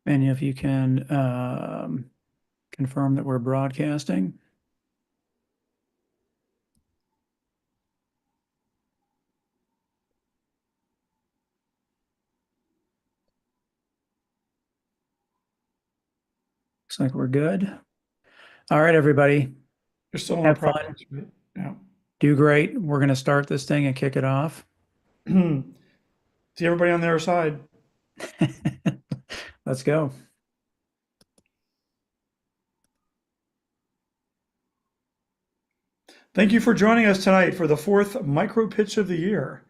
And if you can confirm that we're broadcasting. Looks like we're good. All right, everybody. You're still in our Have fun. progress, right? Yeah. Do great. We're going to start this thing and kick it off. See everybody on the other side. Let's go. Thank you for joining us tonight for the fourth micro pitch of the year.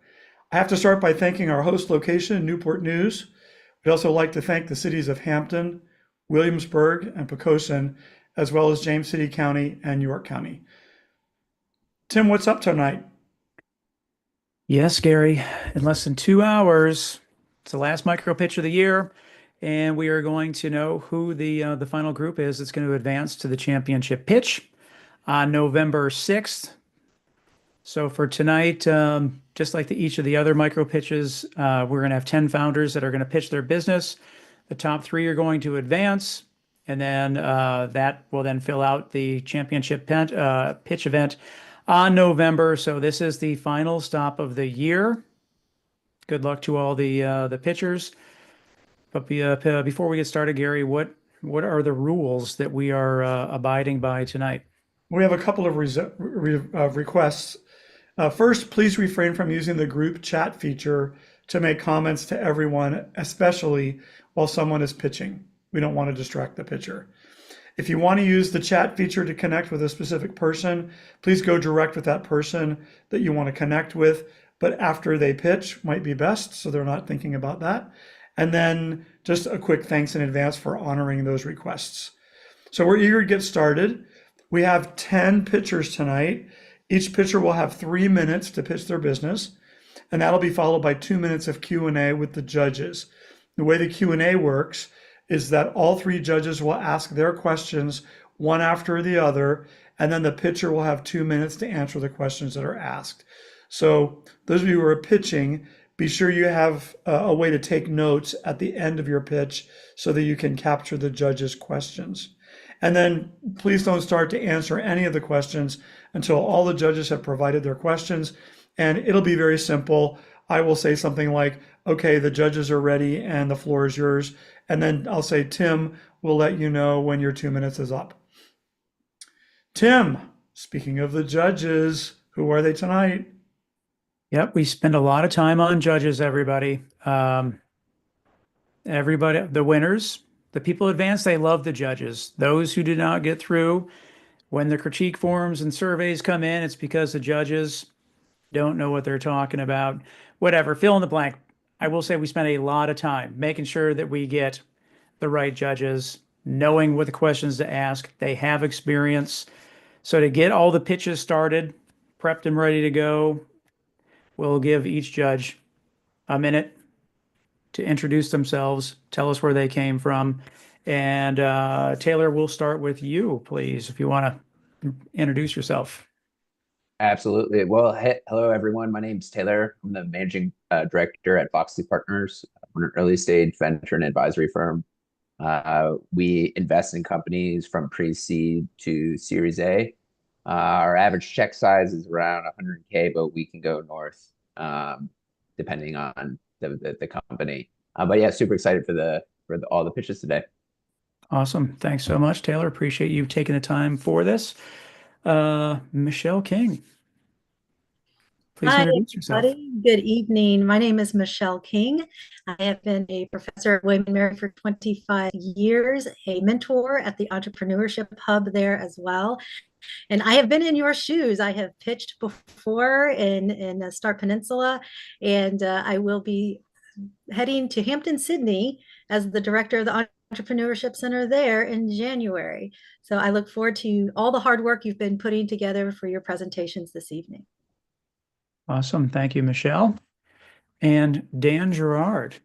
I have to start by thanking our host location, Newport News. We'd also like to thank the cities of Hampton, Williamsburg, and Poquoson, as well as James City County and York County. Tim, what's up tonight? Yes, Gary. In less than 2 hours, it's the last micro pitch of the year, and we are going to know who the final group is that's going to advance to the championship pitch on November 6th. So for tonight, just like each of the other micro pitches, we're going to have 10 founders that are going to pitch their business. The top three are going to advance, and then that will then fill out the championship pitch event on November. So this is the final stop of the year. Good luck to all the pitchers. But before we get started, Gary, what are the rules that we are abiding by tonight? We have a couple of requests. First, please refrain from using the group chat feature to make comments to everyone, especially while someone is pitching. We don't want to distract the pitcher. If you want to use the chat feature to connect with a specific person, please go direct with that person that you want to connect with, but after they pitch might be best, so they're not thinking about that. And then just a quick thanks in advance for honoring those requests. So we're eager to get started. We have 10 pitchers tonight. Each pitcher will have 3 minutes to pitch their business, and that'll be followed by 2 minutes of Q&A with the judges. The way the Q&A works is that all three judges will ask their questions one after the other, and then the pitcher will have 2 minutes to answer the questions that are asked. So those of you who are pitching, be sure you have a way to take notes at the end of your pitch so that you can capture the judges' questions. And then please don't start to answer any of the questions until all the judges have provided their questions. And it'll be very simple. I will say something like, okay, the judges are ready and the floor is yours. And then I'll say, Tim, we'll let you know when your 2 minutes is up. Tim, speaking of the judges, who are they tonight? Yep, we spend a lot of time on judges, everybody. Everybody, the winners, the people advance, they love the judges. Those who did not get through, when the critique forms and surveys come in, it's because the judges don't know what they're talking about. Whatever, fill in the blank. I will say we spent a lot of time making sure that we get the right judges, knowing what the questions to ask. They have experience. So to get all the pitches started, prepped and ready to go, we'll give each judge a minute to introduce themselves, tell us where they came from. And Taylor, we'll start with you, please, if you want to introduce yourself. Absolutely. Well, hello everyone. My name's Taylor. I'm the managing director at Foxley Partners. We're an early stage venture and advisory firm. We invest in companies from pre-seed to Series A. Our average check size is around 100K, but we can go north depending on the company. But yeah, super excited for all the pitches today. Awesome. Thanks so much, Taylor. Appreciate you taking the time for this. Michelle King, please Hi, introduce yourself. everybody. Good evening. My name is Michelle King. I have been a professor at William and Mary for 25 years, a mentor at the Entrepreneurship Hub there as well. And I have been in your shoes. I have pitched before in the Star Peninsula, and I will be heading to Hampton, Sydney as the director of the Entrepreneurship Center there in January. So I look forward to all the hard work you've been putting together for your presentations this evening. Awesome. Thank you, Michelle. And Dan Gerard.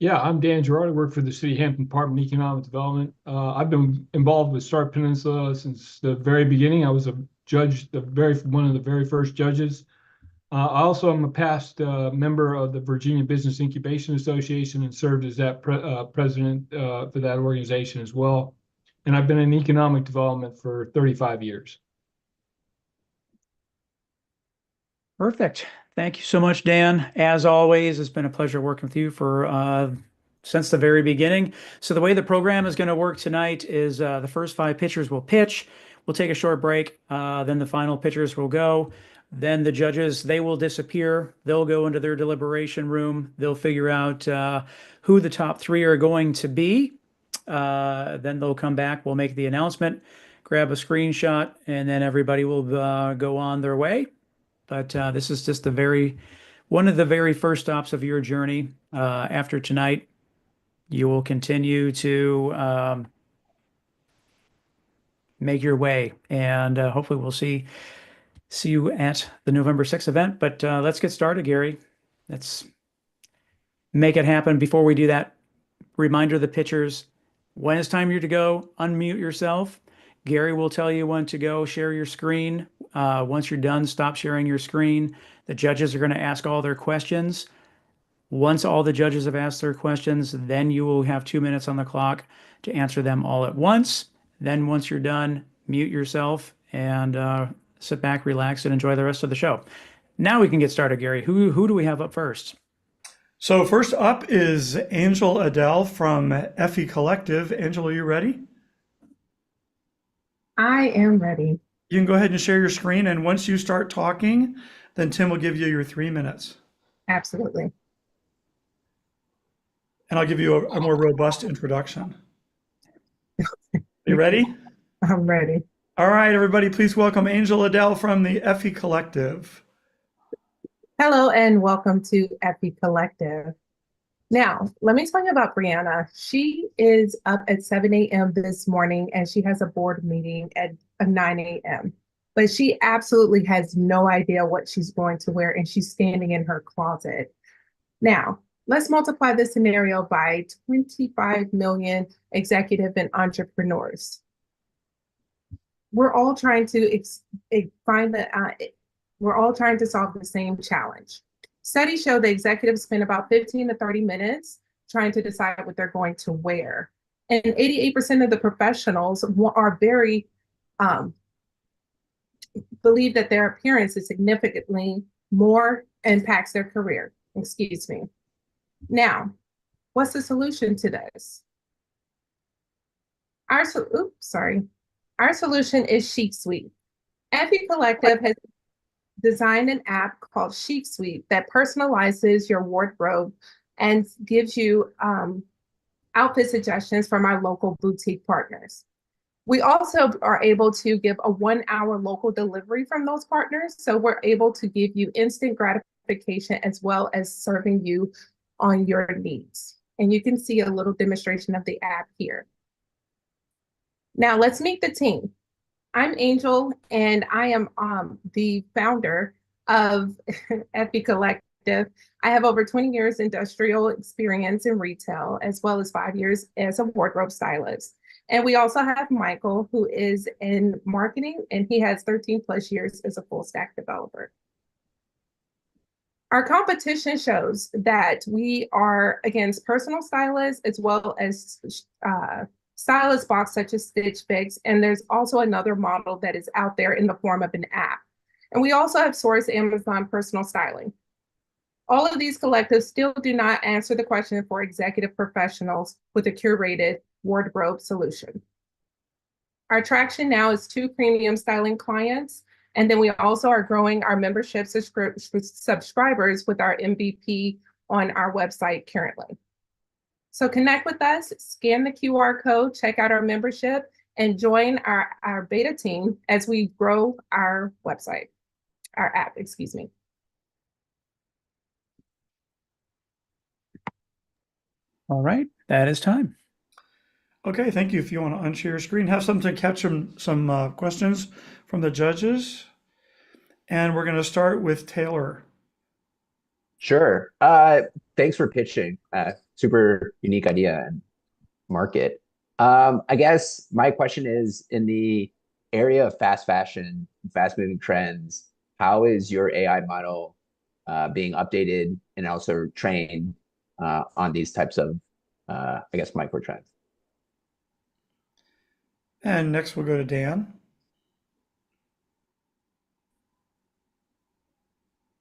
Yeah, I'm Dan Gerard. I work for the City Hampton Department of Economic Development. I've been involved with Star Peninsula since the very beginning. I was a judge, one of the very first judges. I also am a past member of the Virginia Business Incubation Association and served as that president for that organization as well. And I've been in economic development for 35 years. Perfect. Thank you so much, Dan. As always, it's been a pleasure working with you for since the very beginning. So the way the program is going to work tonight is the first five pitchers will pitch. We'll take a short break. Then the final pitchers will go. Then the judges, they will disappear. They'll go into their deliberation room. They'll figure out who the top three are going to be. Then they'll come back. We'll make the announcement, grab a screenshot, and then everybody will go on their way. But this is just one of the very first stops of your journey. After tonight, you will continue to make your way, and hopefully we'll see you at the November 6th event. But let's get started, Gary. Let's make it happen. Before we do that, reminder to the pitchers, when it's time for you to go, unmute yourself. Gary will tell you when to go share your screen. Once you're done, stop sharing your screen. The judges are going to ask all their questions. Once all the judges have asked their questions, then you will have 2 minutes on the clock to answer them all at once. Then once you're done, mute yourself and sit back, relax, and enjoy the rest of the show. Now we can get started, Gary. Who do we have up first? So first up is Angel Adele from FE Collective. Angel, are you ready? I am ready. You can go ahead and share your screen, and once you start talking, then Tim will give you your 3 minutes. Absolutely. And I'll give you a more robust introduction. You ready? I'm ready. All right, everybody, please welcome Angel Adele from the FE Collective. Hello and welcome to FE Collective. Now, let me tell you about Brianna. She is up at 7 a.m. this morning and she has a board meeting at 9 a.m. But she absolutely has no idea what she's going to wear and she's standing in her closet. Now, let's multiply this scenario by 25 million executive and entrepreneurs. We're all trying to we're all trying to solve the same challenge. Studies show that executives spend about 15 to 30 minutes trying to decide what they're going to wear. And 88% of the professionals are very, believe that their appearance is significantly more impacts their career. Excuse me. Now, what's the solution to this? Our solution is Chic Suite. FE Collective has designed an app called Chic Suite that personalizes your wardrobe and gives you outfit suggestions from our local boutique partners. We also are able to give a 1-hour local delivery from those partners. So we're able to give you instant gratification as well as serving you on your needs. And you can see a little demonstration of the app here. Now let's meet the team. I'm Angel, and I am the founder of FE Collective. I have over 20 years industrial experience in retail, as well as 5 years as a wardrobe stylist. And we also have Michael, who is in marketing, and he has 13 plus years as a full stack developer. Our competition shows that we are against personal stylists as well as stylist box such as Stitch Fix, and there's also another model that is out there in the form of an app. And we also have Source Amazon Personal Styling. All of these collectives still do not answer the question for executive professionals with a curated wardrobe solution. Our traction now is 2 premium styling clients, and then we also are growing our membership subscribers with our MVP on our website currently. So connect with us, scan the QR code, check out our membership, and join our beta team as we grow our website, our app, excuse me. All right, that is time. Okay, thank you. If you want to unshare your screen, have something to catch some questions from the judges. And we're going to start with Taylor. Sure. Thanks for pitching. Super unique idea and market. I guess my question is, in the area of fast fashion, fast moving trends, how is your AI model being updated and also trained on these types of, I guess, micro trends. And next we'll go to Dan.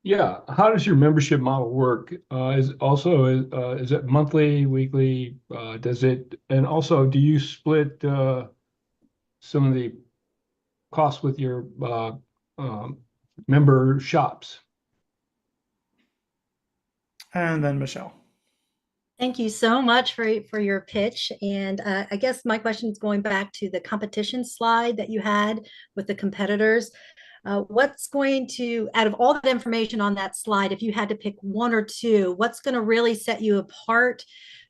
Yeah, how does your membership model work? Is it monthly, weekly? And also do you split some of the costs with your member shops? And then Michelle. Thank you so much for your pitch. And I guess my question is going back to the competition slide that you had with the competitors. What's going to, out of all that information on that slide, if you had to pick one or two, what's going to really set you apart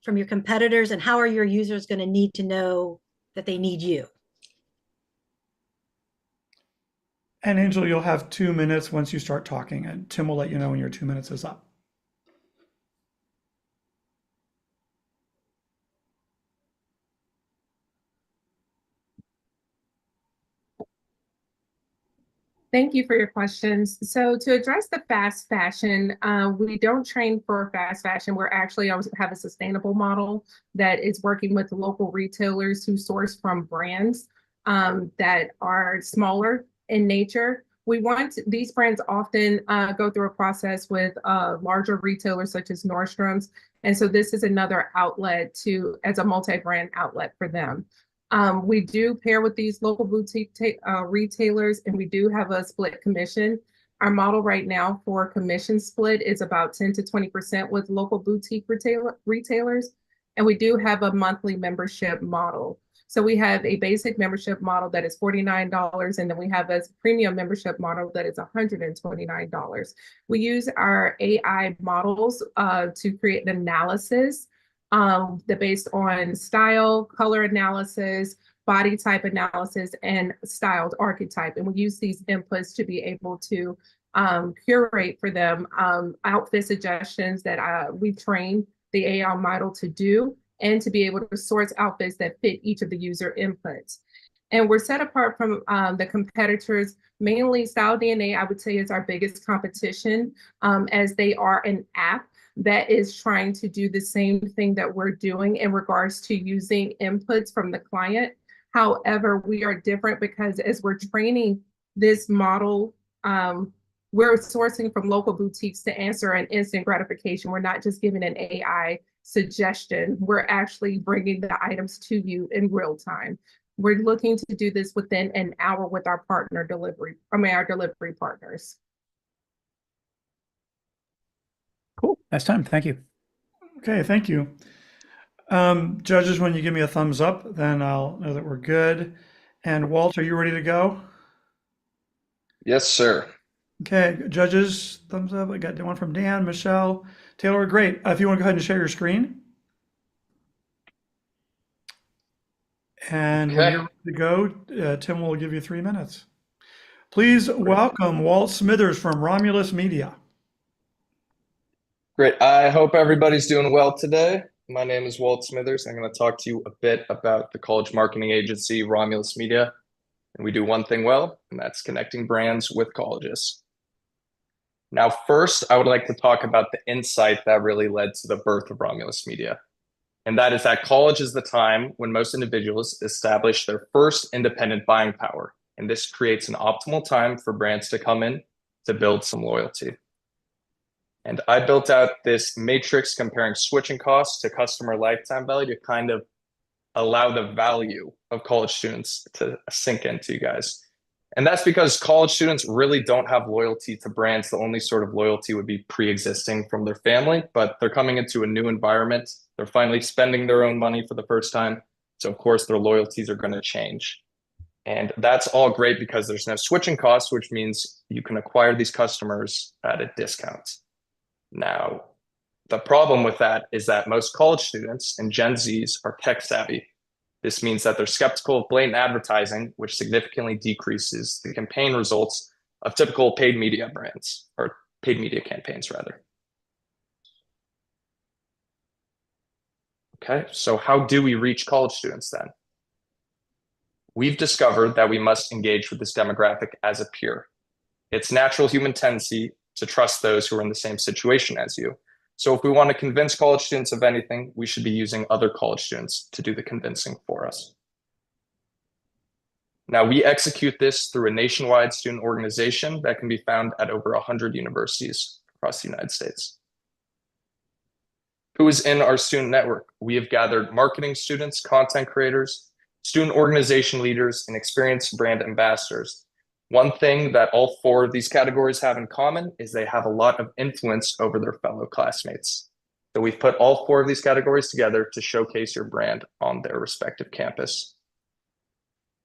from your competitors, and how are your users going to need to know that they need you? And Angel, you'll have 2 minutes once you start talking, and Tim will let you know when your 2 minutes is up. Thank you for your questions. So to address the fast fashion, we don't train for fast fashion. We're actually always have a sustainable model that is working with local retailers who source from brands that are smaller in nature. We want these brands often go through a process with larger retailers such as Nordstrom's. And so this is another outlet as a multi-brand outlet for them. We do pair with these local boutique retailers, and we do have a split commission. Our model right now for commission split is about 10 to 20% with local boutique retailers. And we do have a monthly membership model. So we have a basic membership model that is $49, and then we have a premium membership model that is $129. We use our AI models to create an analysis that based on style, color analysis, body type analysis, and styled archetype. And we use these inputs to be able to curate for them outfit suggestions that we train the AI model to do, and to be able to source outfits that fit each of the user inputs. And we're set apart from the competitors. Mainly Style DNA, I would say, is our biggest competition, as they are an app that is trying to do the same thing that we're doing in regards to using inputs from the client. However, we are different because as we're training this model, we're sourcing from local boutiques to answer an instant gratification. We're not just giving an AI suggestion. We're actually bringing the items to you in real time. We're looking to do this within an hour with our our delivery partners. Cool. That's time. Thank you. Okay, thank you. Judges, when you give me a thumbs up, then I'll know that we're good. And Walt, are you ready to go? Yes, sir. Okay, judges, thumbs up. I got one from Dan, Michelle, Taylor. Great. If you want to go ahead and share your screen. And when Okay. you're ready to go, Tim will give you 3 minutes. Please welcome Walt Smithers from Romulus Media. Great. I hope everybody's doing well today. My name is Walt Smithers. I'm going to talk to you a bit about the college marketing agency, Romulus Media. And we do one thing well, and that's connecting brands with colleges. Now, first, I would like to talk about the insight that really led to the birth of Romulus Media. And that is that college is the time when most individuals establish their first independent buying power. And this creates an optimal time for brands to come in to build some loyalty. And I built out this matrix comparing switching costs to customer lifetime value to kind of allow the value of college students to sink into you guys. And that's because college students really don't have loyalty to brands. The only sort of loyalty would be pre-existing from their family, but they're coming into a new environment. They're finally spending their own money for the first time. So of course their loyalties are going to change. And that's all great because there's no switching costs, which means you can acquire these customers at a discount. Now, the problem with that is that most college students and Gen Zs are tech savvy. This means that they're skeptical of blatant advertising, which significantly decreases the campaign results of typical paid media brands, or paid media campaigns, rather. Okay, so how do we reach college students then? We've discovered that we must engage with this demographic as a peer. It's natural human tendency to trust those who are in the same situation as you. So if we want to convince college students of anything, we should be using other college students to do the convincing for us. Now, we execute this through a nationwide student organization that can be found at over 100 universities across the United States. Who is in our student network? We have gathered marketing students, content creators, student organization leaders, and experienced brand ambassadors. One thing that all 4 of these categories have in common is they have a lot of influence over their fellow classmates. So we've put all 4 of these categories together to showcase your brand on their respective campus.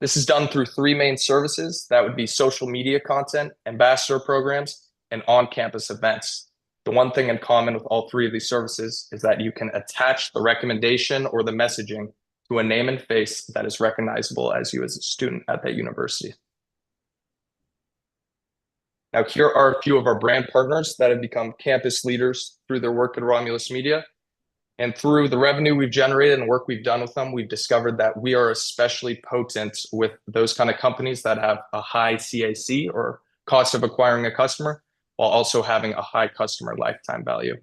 This is done through 3 main services. That would be social media content, ambassador programs, and on-campus events. The one thing in common with all 3 of these services is that you can attach the recommendation or the messaging to a name and face that is recognizable as you as a student at that university. Now, here are a few of our brand partners that have become campus leaders through their work at Romulus Media. And through the revenue we've generated and work we've done with them, we've discovered that we are especially potent with those kind of companies that have a high CAC, or cost of acquiring a customer, while also having a high customer lifetime value.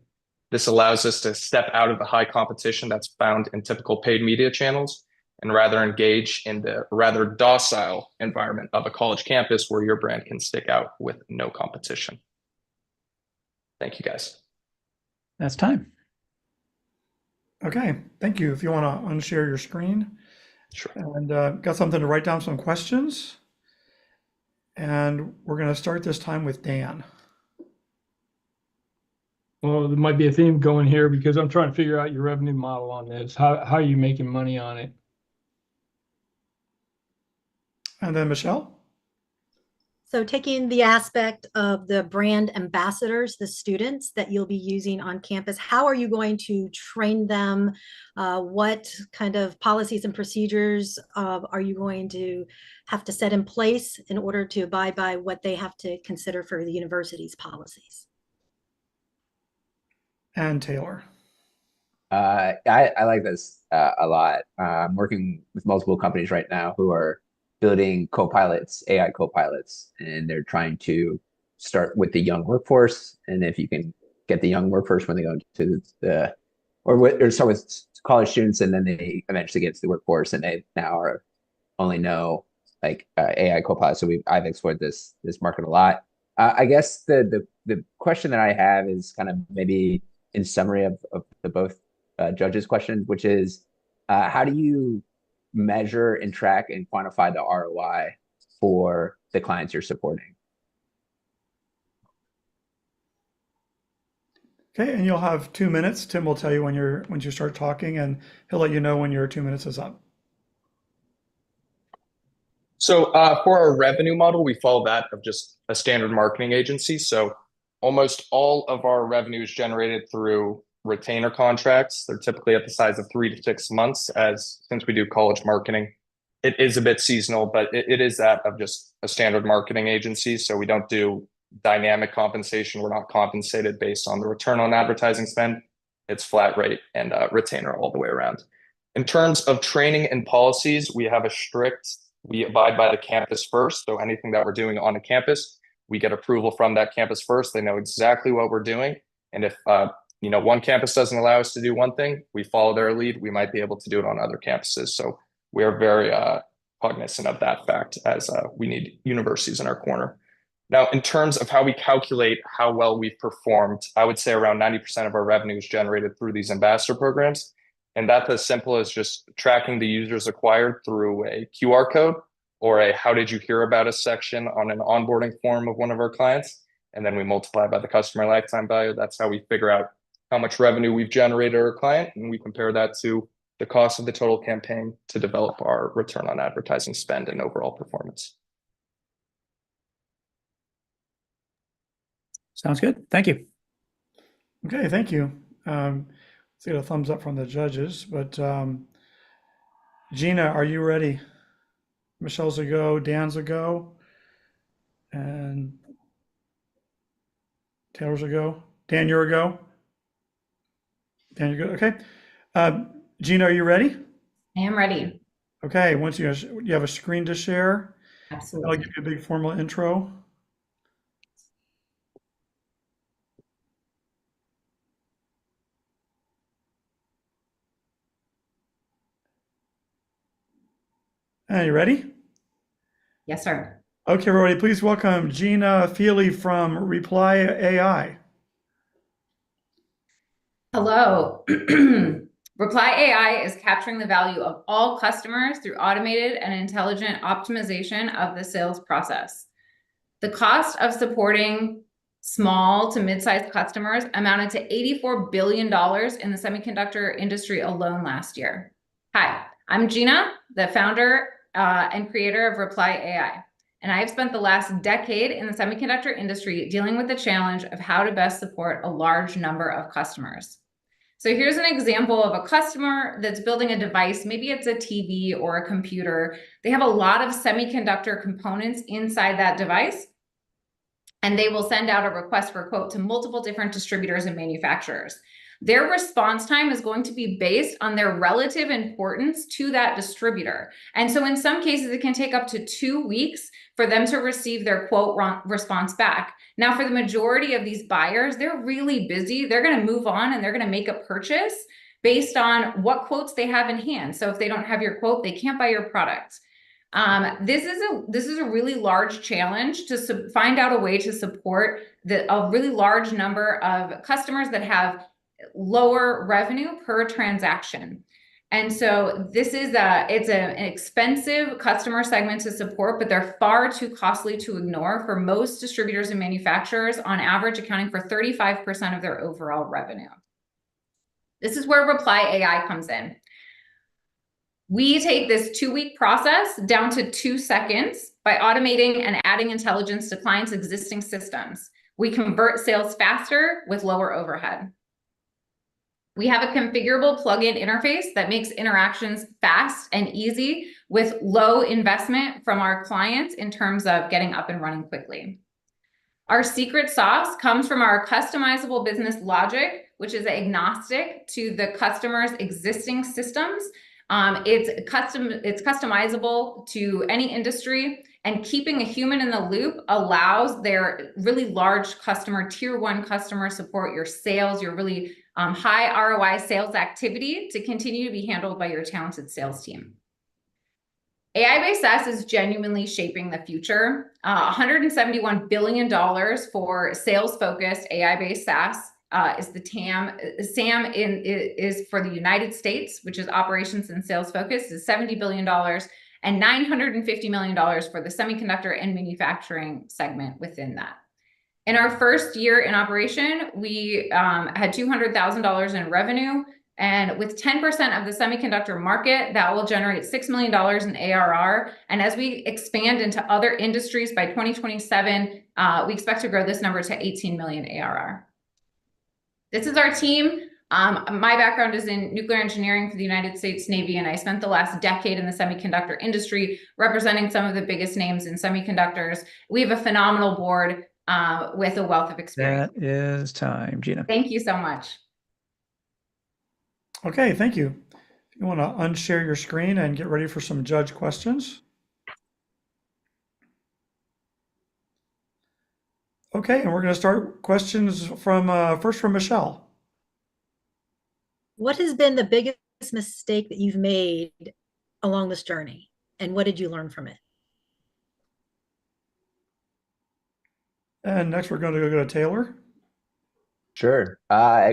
This allows us to step out of the high competition that's found in typical paid media channels and rather engage in the rather docile environment of a college campus where your brand can stick out with no competition. Thank you, guys. That's time. Okay, thank you. If you want to unshare your screen. Sure. And got something to write down some questions. And we're going to start this time with Dan. Well, there might be a theme going here because I'm trying to figure out your revenue model on this. How are you making money on it? And then Michelle. So taking the aspect of the brand ambassadors, the students that you'll be using on campus, how are you going to train them? What kind of policies and procedures are you going to have to set in place in order to abide by what they have to consider for the university's policies? And Taylor. I like this a lot. I'm working with multiple companies right now who are building co-pilots, AI co-pilots, and they're trying to start with the young workforce. And if you can get the young workforce when they go to or start with college students, and then they eventually get to the workforce, and they now only know like AI co-pilots. So I've explored this market a lot. I guess the question that I have is kind of maybe in summary of the both judges' questions, which is how do you measure and track and quantify the ROI for the clients you're supporting? Okay, and you'll have 2 minutes. Tim will tell you when you start talking, and he'll let you know when your 2 minutes is up. So for our revenue model, we follow that of just a standard marketing agency. So almost all of our revenue is generated through retainer contracts. They're typically at the size of 3 to 6 months, since we do college marketing. It is a bit seasonal, but it is that of just a standard marketing agency. So we don't do dynamic compensation. We're not compensated based on the return on advertising spend. It's flat rate and retainer all the way around. In terms of training and policies, we abide by the campus first. So anything that we're doing on a campus, we get approval from that campus first. They know exactly what we're doing. And if one campus doesn't allow us to do one thing, we follow their lead. We might be able to do it on other campuses. So we are very cognizant of that fact, as we need universities in our corner. Now, in terms of how we calculate how well we've performed, I would say around 90% of our revenue is generated through these ambassador programs. And that's as simple as just tracking the users acquired through a QR code or a how did you hear about us section on an onboarding form of one of our clients. And then we multiply by the customer lifetime value. That's how we figure out how much revenue we've generated our client. And we compare that to the cost of the total campaign to develop our return on advertising spend and overall performance. Sounds good. Thank you. Okay, thank you. Let's get a thumbs up from the judges. But Gina, are you ready? Michelle's a go, Dan's a go, and Taylor's a go. Dan, you're a go. Dan, you're good. Okay. Gina, are you ready? I am ready. Okay. Once you have a screen to share, I'll Absolutely. give you a big formal intro. You ready? Yes, sir. Okay, everybody, please welcome Gina Feely from Reply AI. Hello. Reply AI is capturing the value of all customers through automated and intelligent optimization of the sales process. The cost of supporting small to mid-sized customers amounted to $84 billion in the semiconductor industry alone last year. Hi, I'm Gina, the founder and creator of Reply AI. And I've spent the last decade in the semiconductor industry dealing with the challenge of how to best support a large number of customers. So here's an example of a customer that's building a device. Maybe it's a TV or a computer. They have a lot of semiconductor components inside that device, and they will send out a request for a quote to multiple different distributors and manufacturers. Their response time is going to be based on their relative importance to that distributor. And so in some cases, it can take up to 2 weeks for them to receive their quote response back. Now, for the majority of these buyers, they're really busy. They're going to move on and they're going to make a purchase based on what quotes they have in hand. So if they don't have your quote, they can't buy your product. This is a really large challenge to find out a way to support a really large number of customers that have lower revenue per transaction. And so this is it's an expensive customer segment to support, but they're far too costly to ignore for most distributors and manufacturers, on average accounting for 35% of their overall revenue. This is where Reply AI comes in. We take this 2-week process down to 2 seconds by automating and adding intelligence to clients' existing systems. We convert sales faster with lower overhead. We have a configurable plugin interface that makes interactions fast and easy with low investment from our clients in terms of getting up and running quickly. Our secret sauce comes from our customizable business logic, which is agnostic to the customer's existing systems. It's customizable to any industry, and keeping a human in the loop allows their really large customer, tier 1 customer support, your sales, your really high ROI sales activity to continue to be handled by your talented sales team. AI-based SaaS is genuinely shaping the future. $171 billion for sales-focused AI-based SaaS is the TAM. SAM is for the United States, which is operations and sales focused, is $70 billion, and $950 million for the semiconductor and manufacturing segment within that. In our first year in operation, we had $200,000 in revenue, and with 10% of the semiconductor market, that will generate $6 million in ARR. And as we expand into other industries by 2027, we expect to grow this number to 18 million ARR. This is our team. My background is in nuclear engineering for the United States Navy, and I spent the last decade in the semiconductor industry representing some of the biggest names in semiconductors. We have a phenomenal board with a wealth of experience. That is time, Gina. Thank you so much. Okay, thank you. If you want to unshare your screen and get ready for some judge questions. Okay, and we're going to start questions from first from Michelle. What has been the biggest mistake that you've made along this journey, and what did you learn from it? And next we're going to go to Taylor. Sure.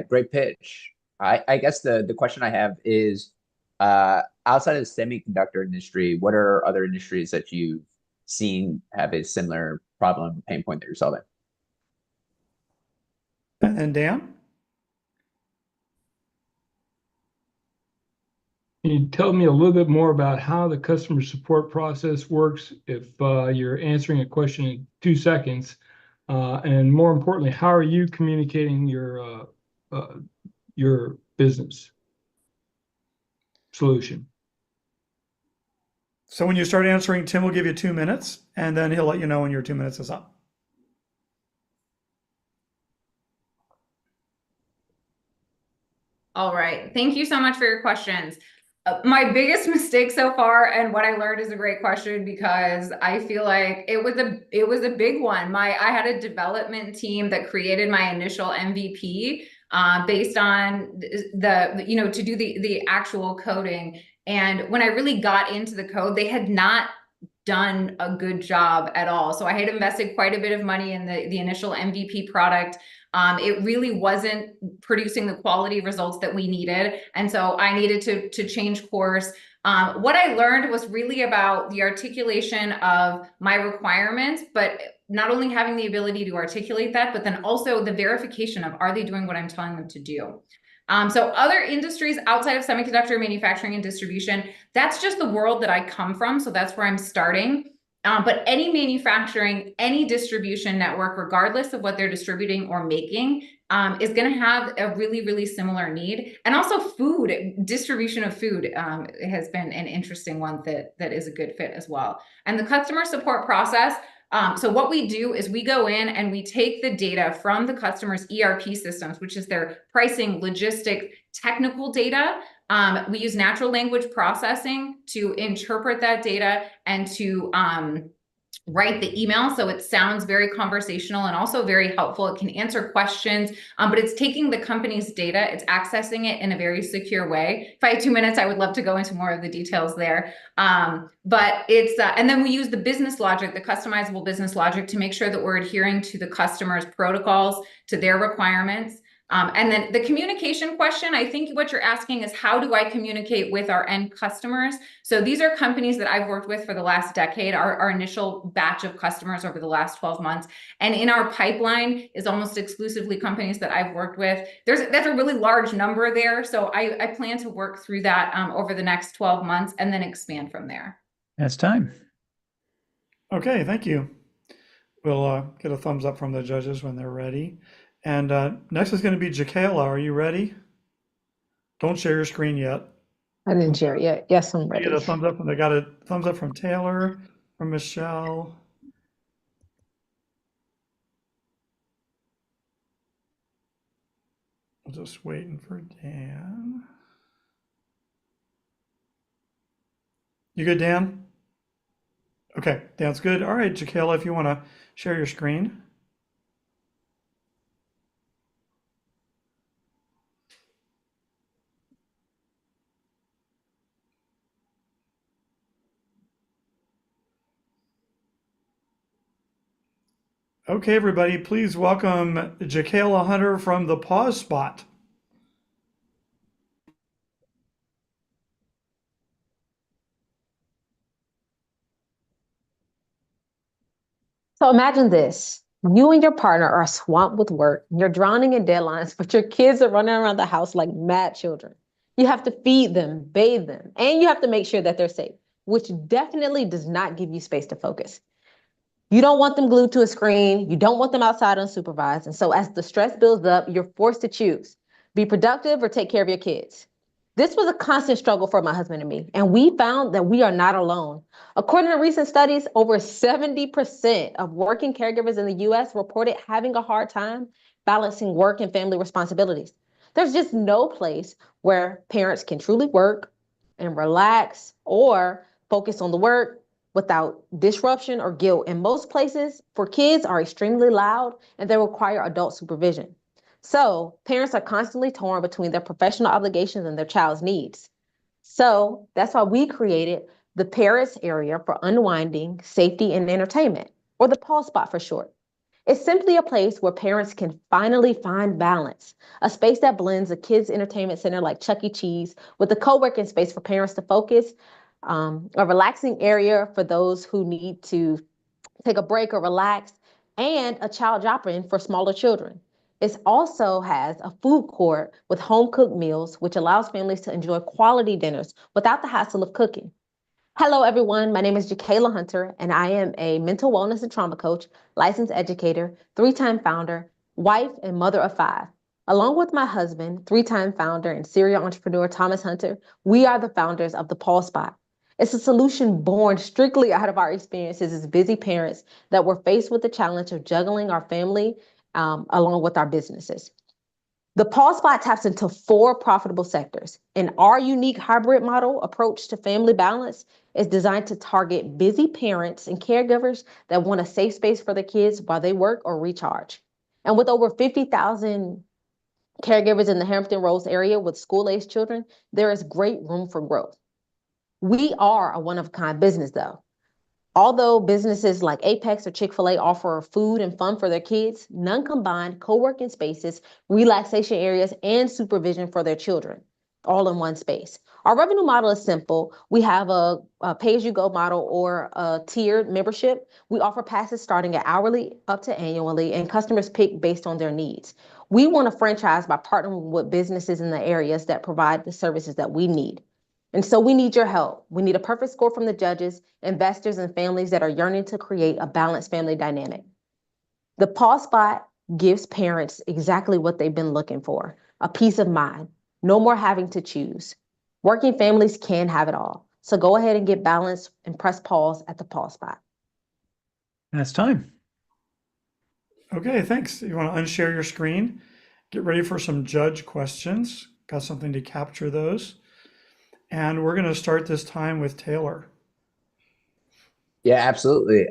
Great pitch. I guess the question I have is, outside of the semiconductor industry, what are other industries that you've seen have a similar problem, pain point that you're solving? And Dan? Can you tell me a little bit more about how the customer support process works if you're answering a question in 2 seconds? And more importantly, how are you communicating your business solution? So when you start answering, Tim will give you 2 minutes, and then he'll let you know when your 2 minutes is up. All right. Thank you so much for your questions. My biggest mistake so far, and what I learned is a great question because I feel like it was a big one. I had a development team that created my initial MVP based on to do the actual coding. And when I really got into the code, they had not done a good job at all. So I had invested quite a bit of money in the initial MVP product. It really wasn't producing the quality results that we needed. And so I needed to change course. What I learned was really about the articulation of my requirements, but not only having the ability to articulate that, but then also the verification of, are they doing what I'm telling them to do? So other industries outside of semiconductor manufacturing and distribution, that's just the world that I come from. So that's where I'm starting. But any manufacturing, any distribution network, regardless of what they're distributing or making, is going to have a really, really similar need. And also food, distribution of food has been an interesting one that is a good fit as well. And the customer support process, so what we do is we go in and we take the data from the customer's ERP systems, which is their pricing, logistic, technical data. We use natural language processing to interpret that data and to write the email. So it sounds very conversational and also very helpful. It can answer questions, but it's taking the company's data, it's accessing it in a very secure way. If I had 2 minutes, I would love to go into more of the details there. But it's, and then we use the business logic, the customizable business logic, to make sure that we're adhering to the customer's protocols, to their requirements. And then the communication question, I think what you're asking is, how do I communicate with our end customers? So these are companies that I've worked with for the last decade, our initial batch of customers over the last 12 months. And in our pipeline is almost exclusively companies that I've worked with. That's a really large number there. So I plan to work through that over the next 12 months and then expand from there. That's time. Okay, thank you. We'll get a thumbs up from the judges when they're ready. And next is going to be Jacayla. Are you ready? Don't share your screen yet. I didn't share it yet. Yes, I'm ready. Get a thumbs up, and they got a thumbs up from Taylor, from Michelle. I'm just waiting for Dan. You good, Dan? Okay, Dan's good. All right, Jacayla, if you want to share your screen. Okay, everybody, please welcome Jacayla Hunter from the Pause Spot. So imagine this. You and your partner are swamped with work. You're drowning in deadlines, but your kids are running around the house like mad children. You have to feed them, bathe them, and you have to make sure that they're safe, which definitely does not give you space to focus. You don't want them glued to a screen. You don't want them outside unsupervised. And so as the stress builds up, you're forced to choose. Be productive or take care of your kids. This was a constant struggle for my husband and me, and we found that we are not alone. According to recent studies, over 70% of working caregivers in the US reported having a hard time balancing work and family responsibilities. There's just no place where parents can truly work and relax or focus on the work without disruption or guilt. And most places for kids are extremely loud and they require adult supervision. So parents are constantly torn between their professional obligations and their child's needs. So that's why we created the Paris area for unwinding, safety, and entertainment, or the Pause Spot for short. It's simply a place where parents can finally find balance, a space that blends a kids' entertainment center like Chuck E. Cheese with a co-working space for parents to focus, a relaxing area for those who need to take a break or relax, and a child drop-in for smaller children. It also has a food court with home-cooked meals, which allows families to enjoy quality dinners without the hassle of cooking. Hello, everyone. My name is Jacayla Hunter, and I am a mental wellness and trauma coach, licensed educator, 3-time founder, wife, and mother of 5. Along with my husband, 3-time founder and serial entrepreneur Thomas Hunter, we are the founders of the Pause Spot. It's a solution born strictly out of our experiences as busy parents that were faced with the challenge of juggling our family along with our businesses. The Pause Spot taps into 4 profitable sectors, and our unique hybrid model approach to family balance is designed to target busy parents and caregivers that want a safe space for their kids while they work or recharge. And with over 50,000 caregivers in the Hampton Roads area with school-aged children, there is great room for growth. We are a one-of-a-kind business, though. Although businesses like Apex or Chick-fil-A offer food and fun for their kids, none combine co-working spaces, relaxation areas, and supervision for their children, all in one space. Our revenue model is simple. We have a pay-as-you-go model or a tiered membership. We offer passes starting at hourly up to annually, and customers pick based on their needs. We want to franchise by partnering with businesses in the areas that provide the services that we need. And so we need your help. We need a perfect score from the judges, investors, and families that are yearning to create a balanced family dynamic. The pause spot gives parents exactly what they've been looking for, a peace of mind, no more having to choose. Working families can have it all. So go ahead and get balanced and press pause at the pause spot. That's time. Okay, thanks. You want to unshare your screen? Get ready for some judge questions. Got something to capture those. And we're going to start this time with Taylor. Yeah, absolutely.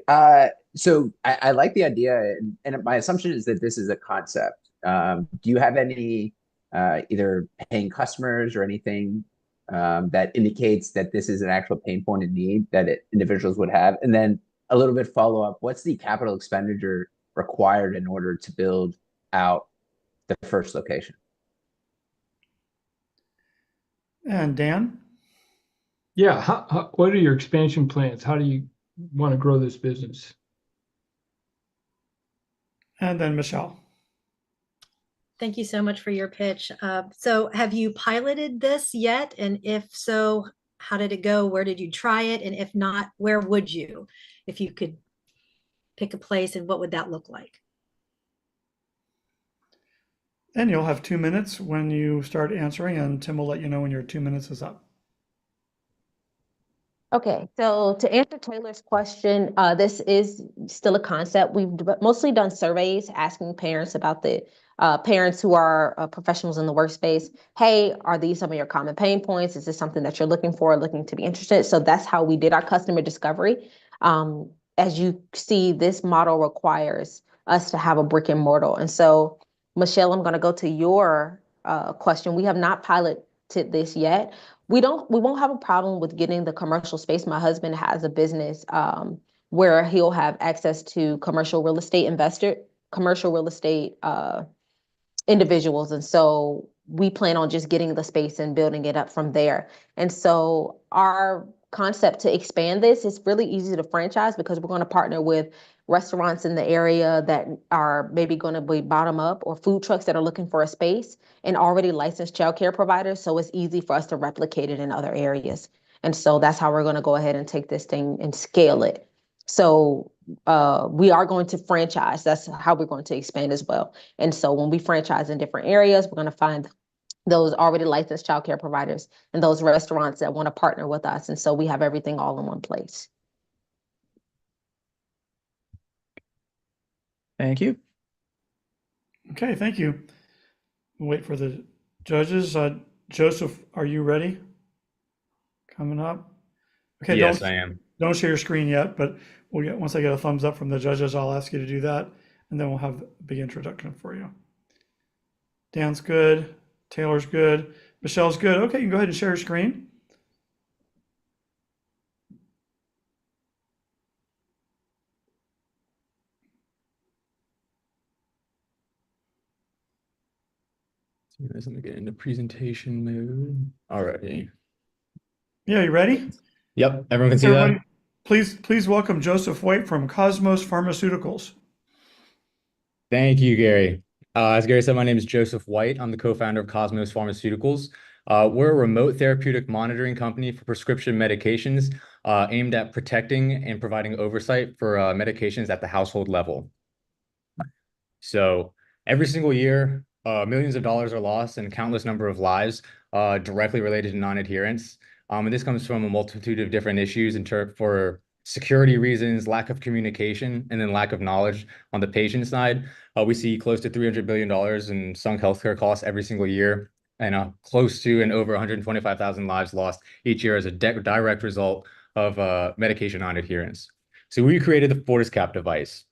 So I like the idea, and my assumption is that this is a concept. Do you have any either paying customers or anything that indicates that this is an actual pain point and need that individuals would have? And then a little bit follow up, what's the capital expenditure required in order to build out the first location? And Dan? Yeah, what are your expansion plans? How do you want to grow this business? And then Michelle. Thank you so much for your pitch. So have you piloted this yet? And if so, how did it go? Where did you try it? And if not, where would you, if you could pick a place, and what would that look like? And you'll have 2 minutes when you start answering, and Tim will let you know when your 2 minutes is up. Okay, so to answer Taylor's question, this is still a concept. We've mostly done surveys asking parents about the parents who are professionals in the workspace. Hey, are these some of your common pain points? Is this something that you're looking for, looking to be interested? So that's how we did our customer discovery. As you see, this model requires us to have a brick and mortar. And so, Michelle, I'm going to go to your question. We have not piloted this yet. We won't have a problem with getting the commercial space. My husband has a business where he'll have access to commercial real estate individuals. And so we plan on just getting the space and building it up from there. And so our concept to expand this is really easy to franchise, because we're going to partner with restaurants in the area that are maybe going to be bottom up, or food trucks that are looking for a space, and already licensed childcare providers. So it's easy for us to replicate it in other areas. And so that's how we're going to go ahead and take this thing and scale it. So we are going to franchise. That's how we're going to expand as well. And so when we franchise in different areas, we're going to find those already licensed childcare providers and those restaurants that want to partner with us. And so we have everything all in one place. Thank you. Okay, thank you. We'll wait for the judges. Joseph, are you ready? Coming up. Okay, Yes, I am. Don't share your screen yet, but once I get a thumbs up from the judges, I'll ask you to do that, and then we'll have a big introduction for you. Dan's good. Taylor's good. Michelle's good. Okay, you can go ahead and share your screen. Let me get into presentation mode. Alrighty. Yeah, you ready? Yep, everyone can see that. Please welcome Joseph White from Cosmos Pharmaceuticals. Thank you, Gary. As Gary said, my name is Joseph White. I'm the co-founder of Cosmos Pharmaceuticals. We're a remote therapeutic monitoring company for prescription medications aimed at protecting and providing oversight for medications at the household level. So every single year, millions of dollars are lost and countless number of lives directly related to non-adherence. And this comes from a multitude of different issues for security reasons, lack of communication, and then lack of knowledge on the patient side. We see close to $300 billion in sunk healthcare costs every single year, and close to and over 125,000 lives lost each year as a direct result of medication non-adherence. So we created the FortisCap device.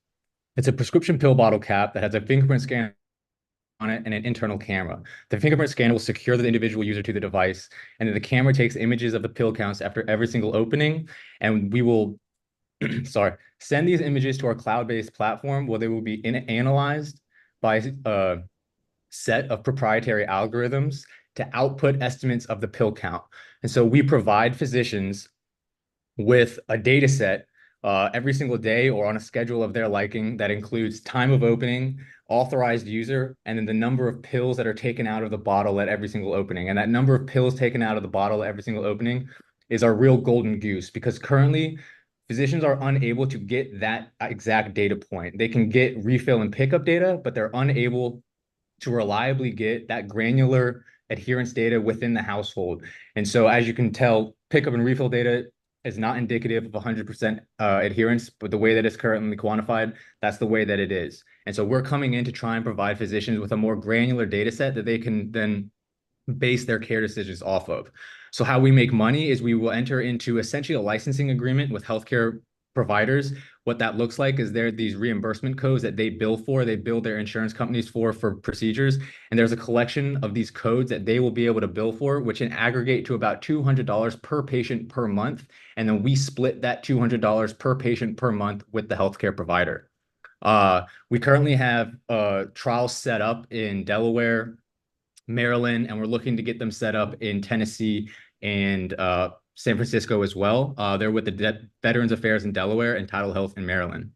It's a prescription pill bottle cap that has a fingerprint scanner on it and an internal camera. The fingerprint scanner will secure the individual user to the device, and then the camera takes images of the pill counts after every single opening, and we will send these images to our cloud-based platform where they will be analyzed by a set of proprietary algorithms to output estimates of the pill count. And so we provide physicians with a data set every single day or on a schedule of their liking that includes time of opening, authorized user, and then the number of pills that are taken out of the bottle at every single opening. And that number of pills taken out of the bottle at every single opening is our real golden goose, because currently physicians are unable to get that exact data point. They can get refill and pickup data, but they're unable to reliably get that granular adherence data within the household. And so as you can tell, pickup and refill data is not indicative of 100% adherence, but the way that it's currently quantified, that's the way that it is. And so we're coming in to try and provide physicians with a more granular data set that they can then base their care decisions off of. So how we make money is we will enter into essentially a licensing agreement with healthcare providers. What that looks like is there are these reimbursement codes that they bill for, they bill their insurance companies for procedures. And there's a collection of these codes that they will be able to bill for, which in aggregate to about $200 per patient per month. And then we split that $200 per patient per month with the healthcare provider. We currently have trials set up in Delaware, Maryland, and we're looking to get them set up in Tennessee and San Francisco as well. They're with the Veterans Affairs in Delaware and Tidal Health in Maryland.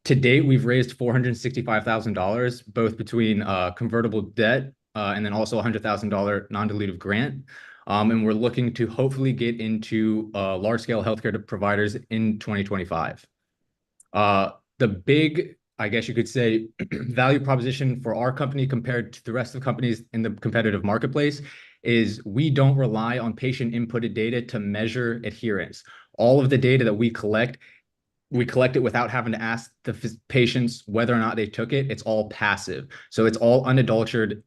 To date, we've raised $465,000, both between convertible debt and then also a $100,000 non-dilutive grant. And we're looking to hopefully get into large-scale healthcare providers in 2025. The big, I guess you could say, value proposition for our company compared to the rest of the companies in the competitive marketplace is we don't rely on patient inputted data to measure adherence. All of the data that we collect it without having to ask the patients whether or not they took it. It's all passive. So it's all unadulterated.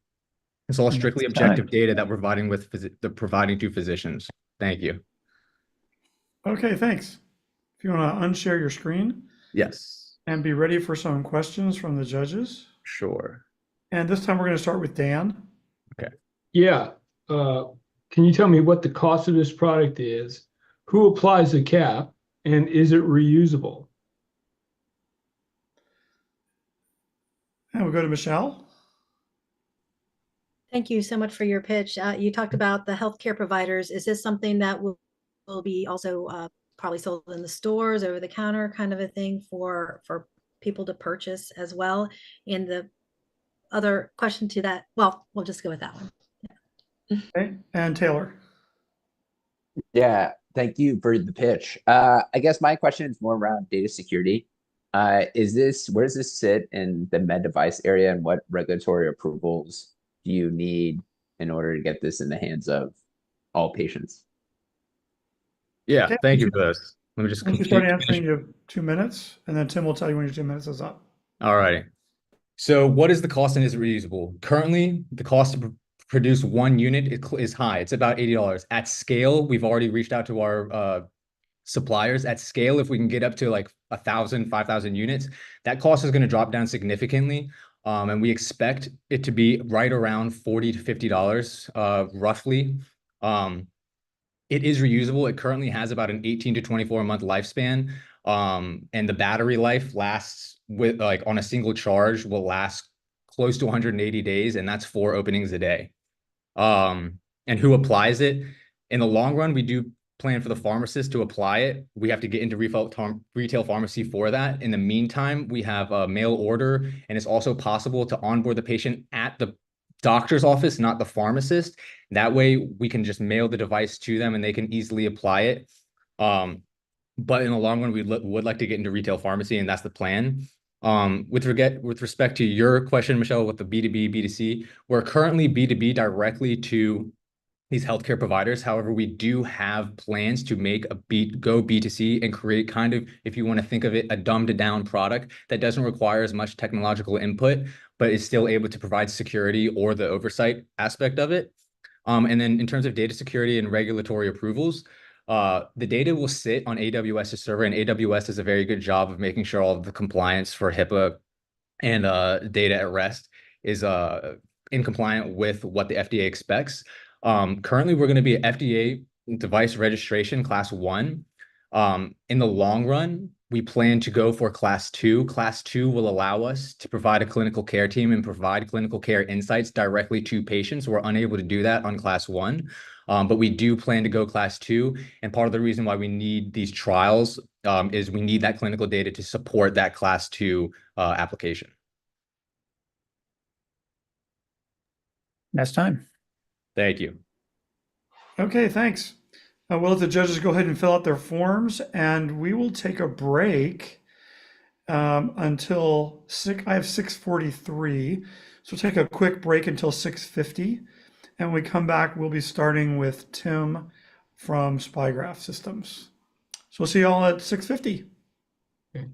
It's all strictly objective data that we're providing to physicians. Thank you. Okay, thanks. If you want to unshare your screen. Yes. And be ready for some questions from the judges. Sure. And this time we're going to start with Dan. Okay. Yeah. Can you tell me what the cost of this product is? Who applies the cap? And is it reusable? And we'll go to Michelle. Thank you so much for your pitch. You talked about the healthcare providers. Is this something that will be also probably sold in the stores, over the counter kind of a thing for people to purchase as well? And the other question to that, well, we'll just go with that one. Yeah. Okay. And Taylor. Yeah, thank you for the pitch. I guess my question is more around data security. Where does this sit in the med device area, and what regulatory approvals do you need in order to get this in the hands of all patients? Yeah, Okay. thank you for this. Let me just Once you start answering, you have 2 minutes, and then Tim will tell you when your 2 minutes is up. All righty. So what is the cost and is it reusable? Currently, the cost to produce one unit is high. It's about $80. At scale, we've already reached out to our suppliers. At scale, if we can get up to like 1,000, 5,000 units, that cost is going to drop down significantly. And we expect it to be right around $40 to $50, roughly. It is reusable. It currently has about an 18 to 24 month lifespan. And the battery life lasts with on a single charge will last close to 180 days. And that's 4 openings a day. And who applies it? In the long run, we do plan for the pharmacist to apply it. We have to get into retail pharmacy for that. In the meantime, we have a mail order, and it's also possible to onboard the patient at the doctor's office, not the pharmacist. That way we can just mail the device to them and they can easily apply it. But in the long run, we would like to get into retail pharmacy, and that's the plan. With respect to your question, Michelle, with the B2B, B2C, we're currently B2B directly to these healthcare providers. However, we do have plans to make go B2C and create kind of, if you want to think of it, a dumbed down product that doesn't require as much technological input, but is still able to provide security or the oversight aspect of it. And then in terms of data security and regulatory approvals, the data will sit on AWS's server, and AWS does a very good job of making sure all of the compliance for HIPAA and data at rest is in compliant with what the FDA expects. Currently, we're going to be FDA device registration class 1. In the long run, we plan to go for class 2. Class 2 will allow us to provide a clinical care team and provide clinical care insights directly to patients. We're unable to do that on class 1, but we do plan to go class 2. And part of the reason why we need these trials is we need that clinical data to support that class 2 application. Next time. Thank you. Okay, thanks. We'll let the judges go ahead and fill out their forms, and we will take a break until I have 6:43. So we'll take a quick break until 6:50. And when we come back, we'll be starting with Tim from Spygraph Systems. So we'll see you all at 6:50. Okay.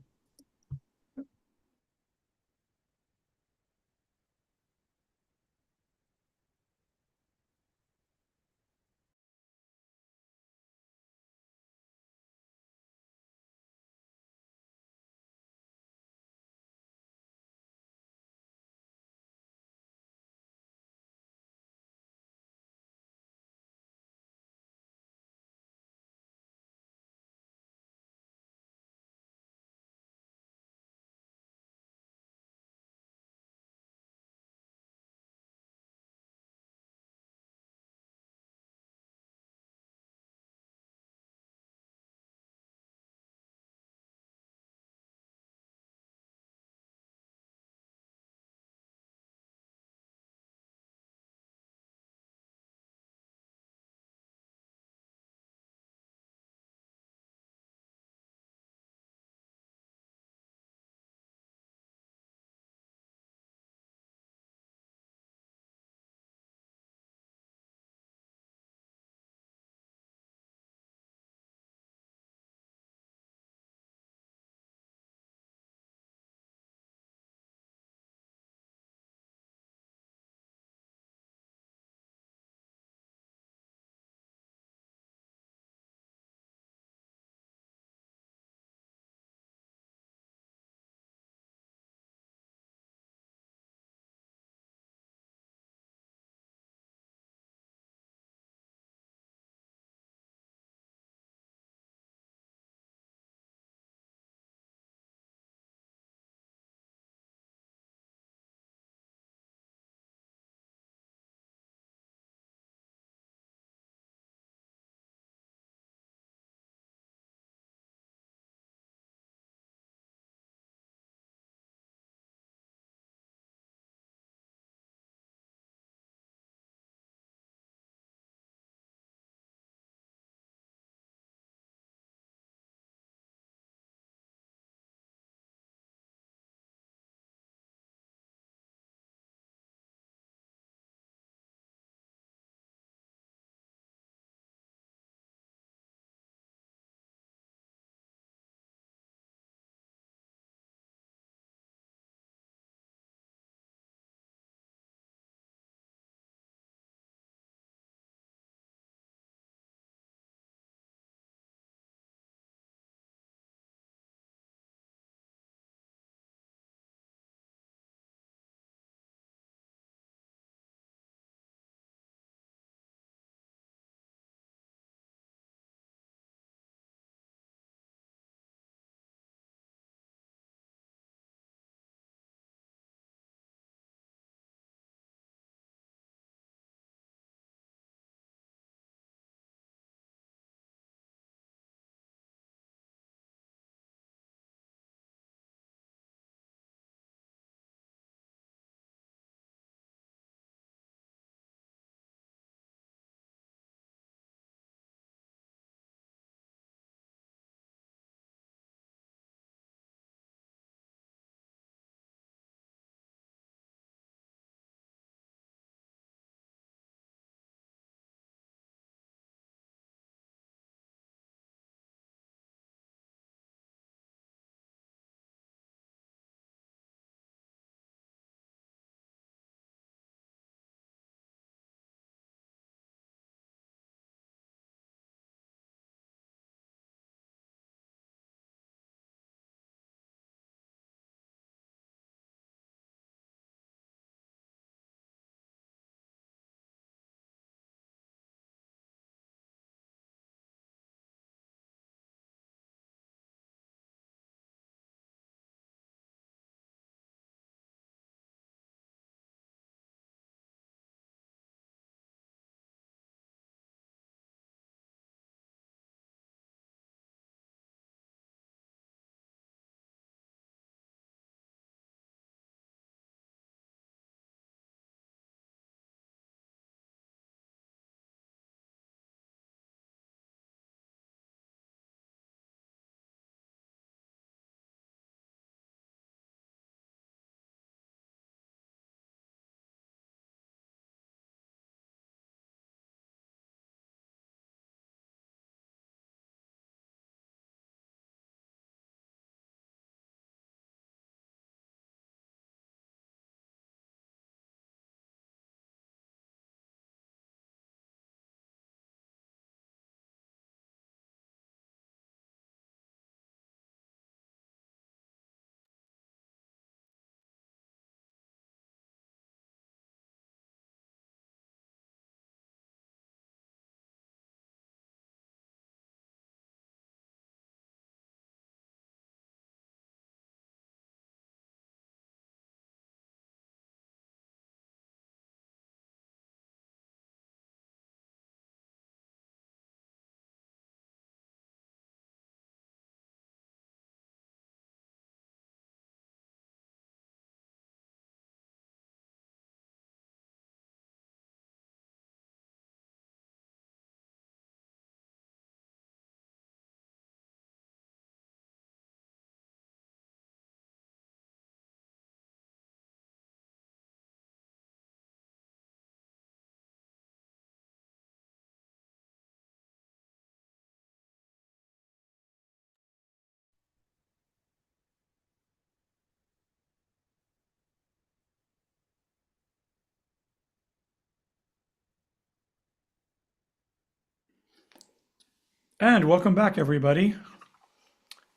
And welcome back, everybody.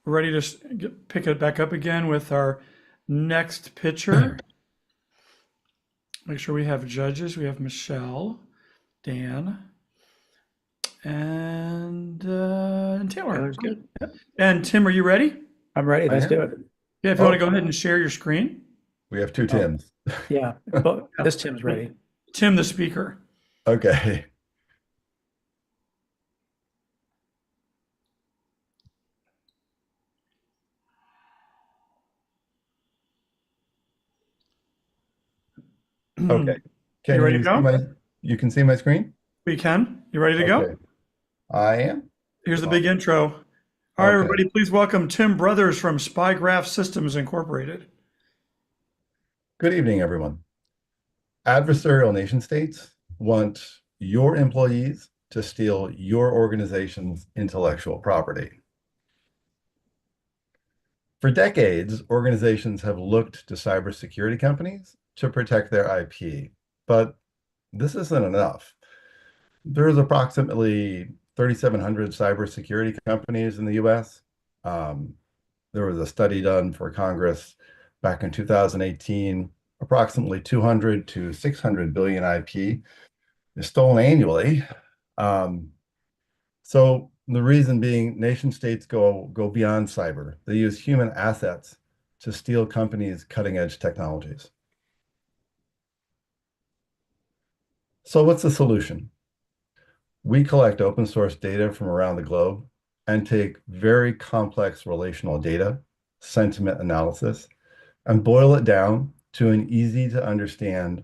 We're ready to pick it back up again with our next pitcher. Make sure we have judges. We have Michelle, Dan, and Taylor. Taylor's good. Yep. And Tim, are you ready? I'm ready. Let's do it. Yeah, if you want to go ahead and share your screen. We have two Tims. Yeah, but this Tim's ready. Tim, the speaker. Okay. Okay. Can You ready to see go? you can see my screen? We can. You ready to Okay. go? I am. Here's the big intro. All right, Okay. everybody, please welcome Tim Brothers from SpyGraph Systems Incorporated. Good evening, everyone. Adversarial nation states want your employees to steal your organization's intellectual property. For decades, organizations have looked to cybersecurity companies to protect their IP, but this isn't enough. There's approximately 3,700 cybersecurity companies in the US. There was a study done for Congress back in 2018. Approximately 200 to 600 billion IP is stolen annually. So the reason being, nation states go beyond cyber. They use human assets to steal companies' cutting-edge technologies. So what's the solution? We collect open source data from around the globe and take very complex relational data, sentiment analysis, and boil it down to an easy to understand,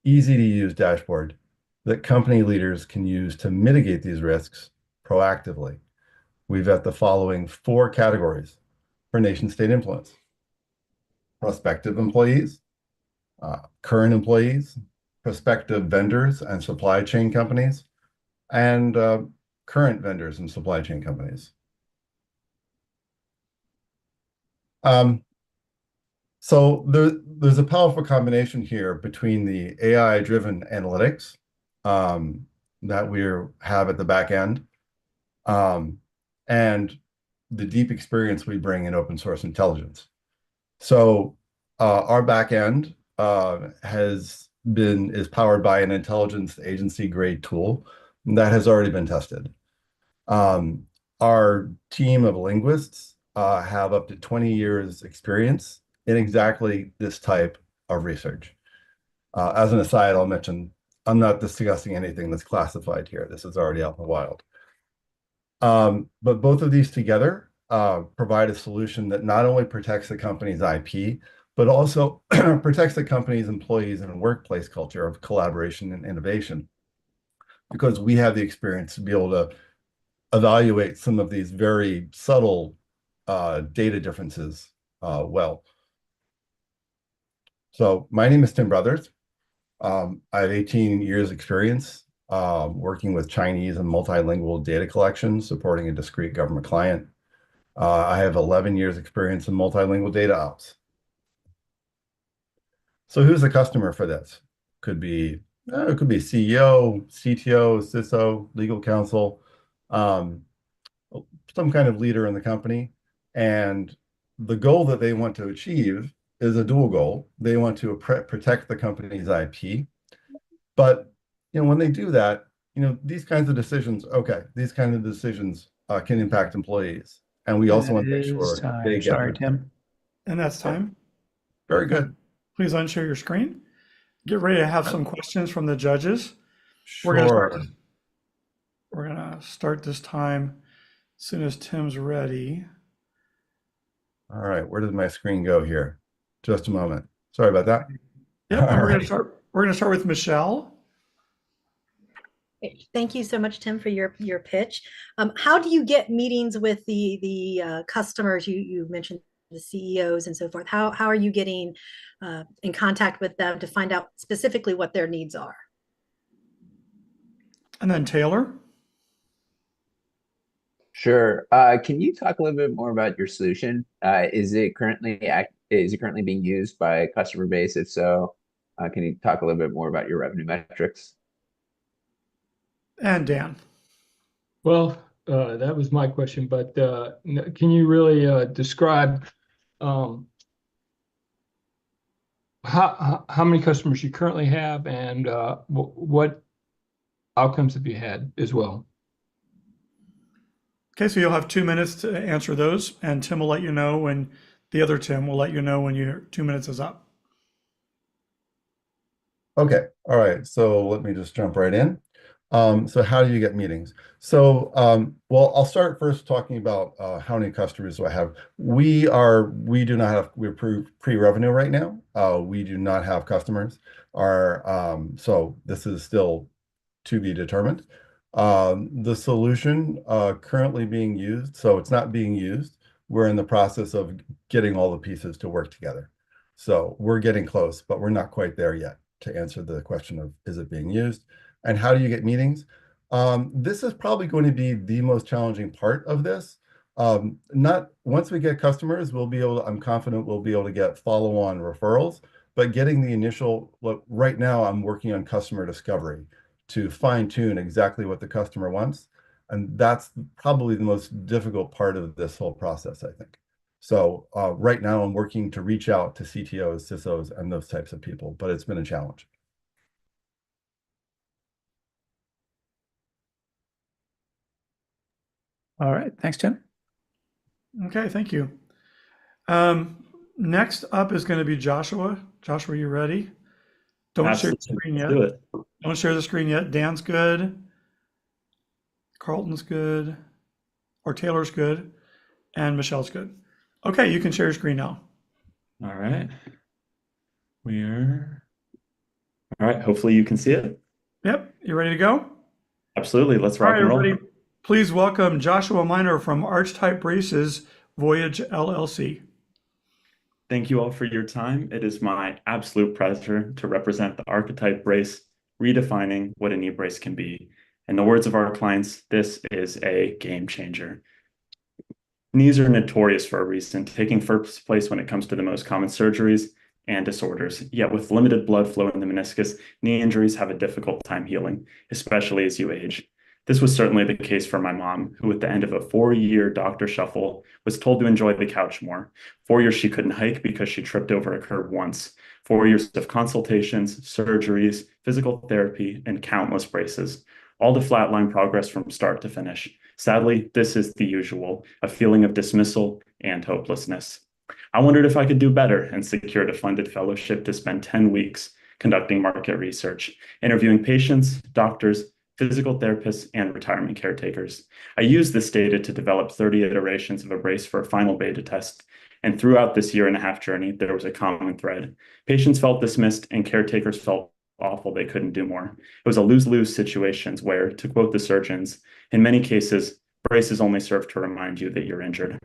easy to use dashboard that company leaders can use to mitigate these risks proactively. We vet the following 4 categories for nation state influence: prospective employees, current employees, prospective vendors and supply chain companies, and current vendors and supply chain companies. So there's a powerful combination here between the AI-driven analytics that we have at the back end and the deep experience we bring in open source intelligence. So our back end is powered by an intelligence agency grade tool that has already been tested. Our team of linguists have up to 20 years experience in exactly this type of research. As an aside, I'll mention I'm not discussing anything that's classified here. This is already out in the wild. But both of these together provide a solution that not only protects the company's IP, but also protects the company's employees and workplace culture of collaboration and innovation, because we have the experience to be able to evaluate some of these very subtle data differences well. So my name is Tim Brothers. I have 18 years experience working with Chinese and multilingual data collection, supporting a discrete government client. I have 11 years experience in multilingual data ops. So who's the customer for this? It could be CEO, CTO, CISO, legal counsel, some kind of leader in the company. And the goal that they want to achieve is a dual goal. They want to protect the company's IP. But when they do that, these kinds of decisions, can impact employees. And we also want to make sure they get Sorry, Tim. And that's time. Very good. Please unshare your screen. Get ready to have some questions from the judges. Sure. We're gonna start this time as soon as Tim's ready. All right, where did my screen go here? Just a moment. Sorry about that. Yep, and All we're right. gonna start with Michelle. Thank you so much, Tim, for your pitch. How do you get meetings with the customers? You mentioned the CEOs and so forth. How are you getting in contact with them to find out specifically what their needs are? And then Taylor. Sure. Can you talk a little bit more about your solution? Is it currently being used by a customer base? If so, can you talk a little bit more about your revenue metrics? And Dan. Well, that was my question, but can you really describe how many customers you currently have and what outcomes have you had as well? Okay, so you'll have 2 minutes to answer those, and Tim will let you know when the other Tim will let you know when your 2 minutes is up. Okay, all right. So let me just jump right in. So how do you get meetings? So, well, I'll start first talking about how many customers do I have. We do not have, we're pre-revenue right now. We do not have customers. So this is still to be determined. The solution currently being used, so it's not being used. We're in the process of getting all the pieces to work together. So we're getting close, but we're not quite there yet to answer the question of is it being used and how do you get meetings? This is probably going to be the most challenging part of this. Not once we get customers, I'm confident we'll be able to get follow-on referrals, but getting the initial, look, right now I'm working on customer discovery to fine tune exactly what the customer wants. And that's probably the most difficult part of this whole process, I think. So right now I'm working to reach out to CTOs, CISOs, and those types of people, but it's been a challenge. All right. Thanks, Tim. Okay, thank you. Next up is going to be Joshua. Joshua, you ready? Don't share the screen yet. Do it. Don't share the screen yet. Dan's good. Carlton's good. Or Taylor's good. And Michelle's good. Okay, you can share your screen now. All right. All right. Hopefully you can see it. Yep, you ready to go? Absolutely. Let's All rock right, and roll. everybody. Please welcome Joshua Miner from Archetype Braces Voyage LLC. Thank you all for your time. It is my absolute pleasure to represent the Archetype Brace, redefining what a knee brace can be. In the words of our clients, this is a game changer. Knees are notorious for a reason, taking first place when it comes to the most common surgeries and disorders. Yet with limited blood flow in the meniscus, knee injuries have a difficult time healing, especially as you age. This was certainly the case for my mom, who at the end of a 4-year doctor shuffle was told to enjoy the couch more. 4 years she couldn't hike because she tripped over a curb once. 4 years of consultations, surgeries, physical therapy, and countless braces, all to flatline progress from start to finish. Sadly, this is the usual, a feeling of dismissal and hopelessness. I wondered if I could do better and secured a funded fellowship to spend 10 weeks conducting market research, interviewing patients, doctors, physical therapists, and retirement caretakers. I used this data to develop 30 iterations of a brace for a final beta test. And throughout this 1.5-year journey, there was a common thread. Patients felt dismissed and caretakers felt awful they couldn't do more. It was a lose-lose situations where, to quote the surgeons, in many cases, braces only serve to remind you that you're injured.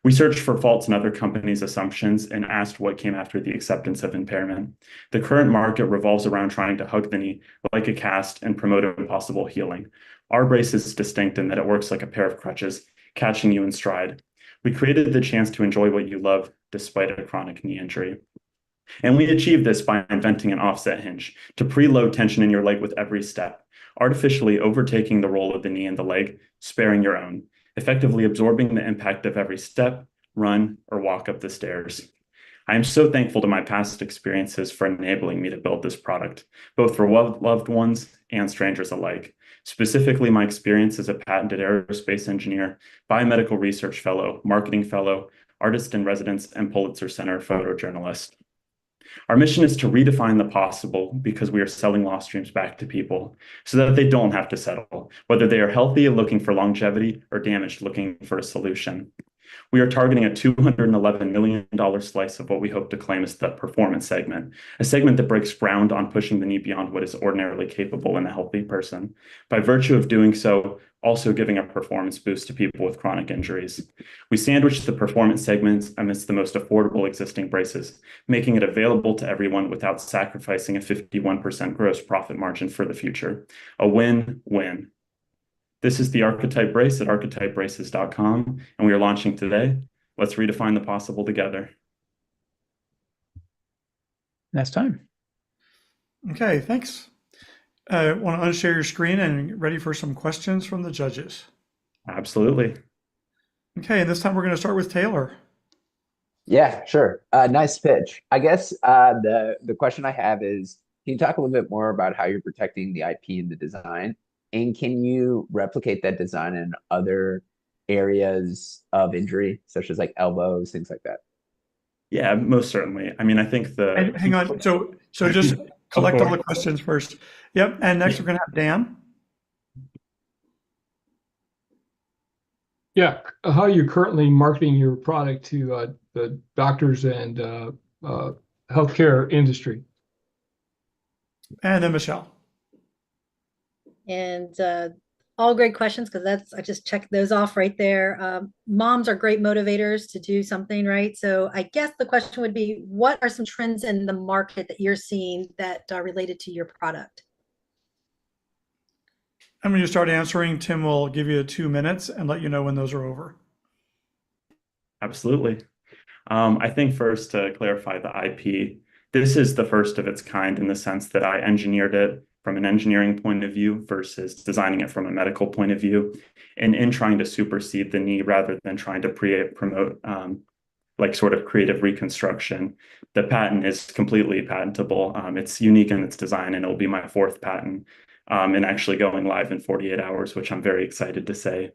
We searched for faults in other companies' assumptions and asked what came after the acceptance of impairment. The current market revolves around trying to hug the knee like a cast and promote impossible healing. Our brace is distinct in that it works like a pair of crutches, catching you in stride. We created the chance to enjoy what you love despite a chronic knee injury. And we achieved this by inventing an offset hinge to preload tension in your leg with every step, artificially overtaking the role of the knee and the leg, sparing your own, effectively absorbing the impact of every step, run, or walk up the stairs. I am so thankful to my past experiences for enabling me to build this product, both for loved ones and strangers alike. Specifically, my experience as a patented aerospace engineer, biomedical research fellow, marketing fellow, artist in residence, and Pulitzer Center photojournalist. Our mission is to redefine the possible because we are selling lost dreams back to people so that they don't have to settle, whether they are healthy looking for longevity or damaged looking for a solution. We are targeting a $211 million slice of what we hope to claim as the performance segment, a segment that breaks ground on pushing the knee beyond what is ordinarily capable in a healthy person. By virtue of doing so, also giving a performance boost to people with chronic injuries. We sandwich the performance segments amidst the most affordable existing braces, making it available to everyone without sacrificing a 51% gross profit margin for the future. A win-win. This is the Archetype Brace at archetypebraces.com, and we are launching today. Let's redefine the possible together. That's time. Okay, thanks. Want to unshare your screen and ready for some questions from the judges. Absolutely. Okay, and this time we're going to start with Taylor. Yeah, sure. Nice pitch. I guess the question I have is, can you talk a little bit more about how you're protecting the IP and the design? And can you replicate that design in other areas of injury, such as like elbows, things like that? Yeah, most certainly. I mean, I think the Hang on. So just collect all the questions first. Yep. And next we're going to have Dan. Yeah, how are you currently marketing your product to the doctors and healthcare industry? And then Michelle. And all great questions, because I just checked those off right there. Moms are great motivators to do something, right? So I guess the question would be, what are some trends in the market that you're seeing that are related to your product? And when you start answering, Tim will give you 2 minutes and let you know when those are over. Absolutely. I think first to clarify the IP, this is the first of its kind in the sense that I engineered it from an engineering point of view versus designing it from a medical point of view. And in trying to supersede the knee rather than trying to promote like sort of creative reconstruction, the patent is completely patentable. It's unique in its design, and it'll be my fourth patent, and actually going live in 48 hours, which I'm very excited to say.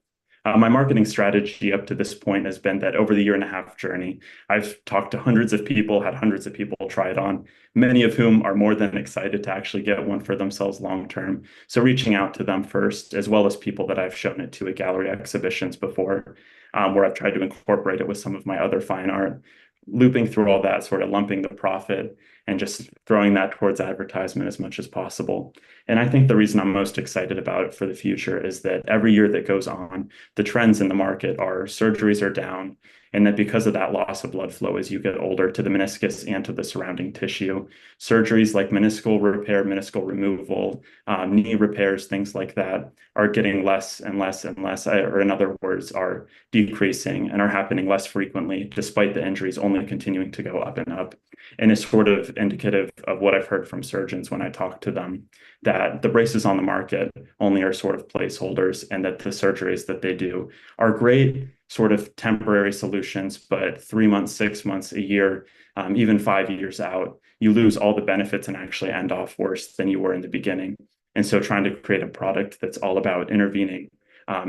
My marketing strategy up to this point has been that over the 1.5 year journey, I've talked to hundreds of people, had hundreds of people try it on, many of whom are more than excited to actually get one for themselves long term. So reaching out to them first, as well as people that I've shown it to at gallery exhibitions before, where I've tried to incorporate it with some of my other fine art, looping through all that, sort of lumping the profit and just throwing that towards advertisement as much as possible. And I think the reason I'm most excited about it for the future is that every year that goes on, the trends in the market are surgeries are down, and that because of that loss of blood flow as you get older to the meniscus and to the surrounding tissue, surgeries like meniscal repair, meniscal removal, knee repairs, things like that are getting less and less and less, or in other words, are decreasing and are happening less frequently, despite the injuries only continuing to go up and up. And it's sort of indicative of what I've heard from surgeons when I talk to them, that the braces on the market only are sort of placeholders, and that the surgeries that they do are great sort of temporary solutions, but 3 months, 6 months, a year, even 5 years out, you lose all the benefits and actually end off worse than you were in the beginning. And so trying to create a product that's all about intervening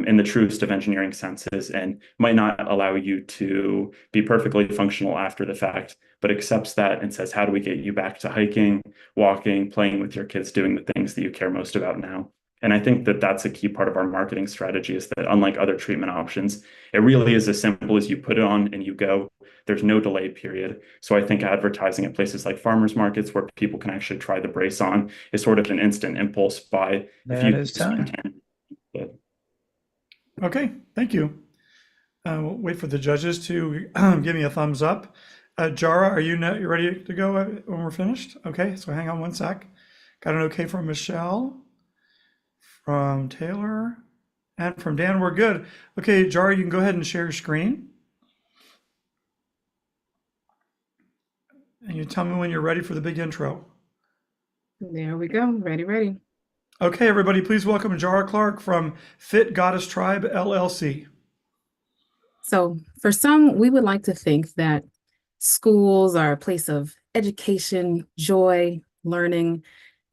in the truest of engineering senses and might not allow you to be perfectly functional after the fact, but accepts that and says, how do we get you back to hiking, walking, playing with your kids, doing the things that you care most about now? And I think that that's a key part of our marketing strategy, is that unlike other treatment options, it really is as simple as you put it on and you go. There's no delay period. So I think advertising at places like farmers markets where people can actually try the brace on is sort of an instant impulse buy. That is time. Okay, thank you. We'll wait for the judges to give me a thumbs up. Jara, are you ready to go when we're finished? Okay, so hang on one sec. Got an okay from Michelle, from Taylor, and from Dan. We're good. Okay, Jara, you can go ahead and share your screen. And you tell me when you're ready for the big intro. There we go. Ready. Okay, everybody, please welcome Jara Clark from Fit Goddess Tribe, LLC. So for some, we would like to think that schools are a place of education, joy, learning,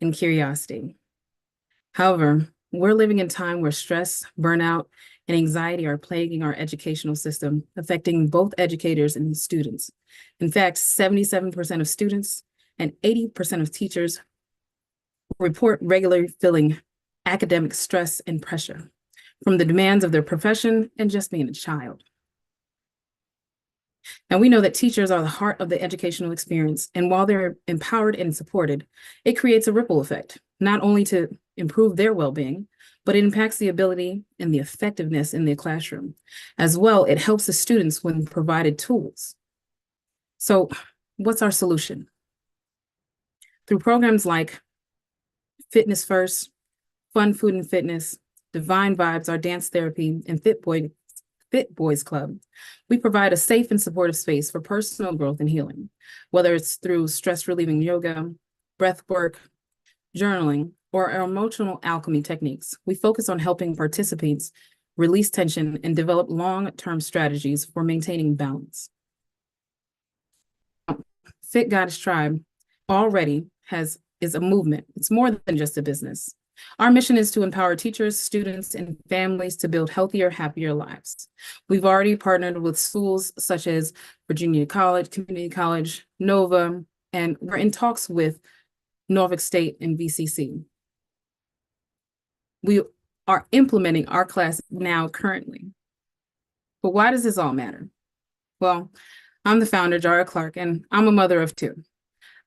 and curiosity. However, we're living in a time where stress, burnout, and anxiety are plaguing our educational system, affecting both educators and students. In fact, 77% of students and 80% of teachers report regularly feeling academic stress and pressure from the demands of their profession and just being a child. And we know that teachers are the heart of the educational experience, and while they're empowered and supported, it creates a ripple effect, not only to improve their well-being, but it impacts the ability and the effectiveness in the classroom. As well, it helps the students when provided tools. So what's our solution? Through programs like Fitness First, Fun Food and Fitness, Divine Vibes, our dance therapy, and Fit Boys Club, we provide a safe and supportive space for personal growth and healing, whether it's through stress-relieving yoga, breath work, journaling, or our emotional alchemy techniques. We focus on helping participants release tension, and develop long-term strategies for maintaining balance. Fit Goddess Tribe already is a movement. It's more than just a business. Our mission is to empower teachers, students, and families to build healthier, happier lives. We've already partnered with schools such as Virginia College, Community College, Nova, and we're in talks with Norfolk State and VCC. We are implementing our class now currently. But why does this all matter? Well, I'm the founder, Jara Clark, and I'm a mother of two.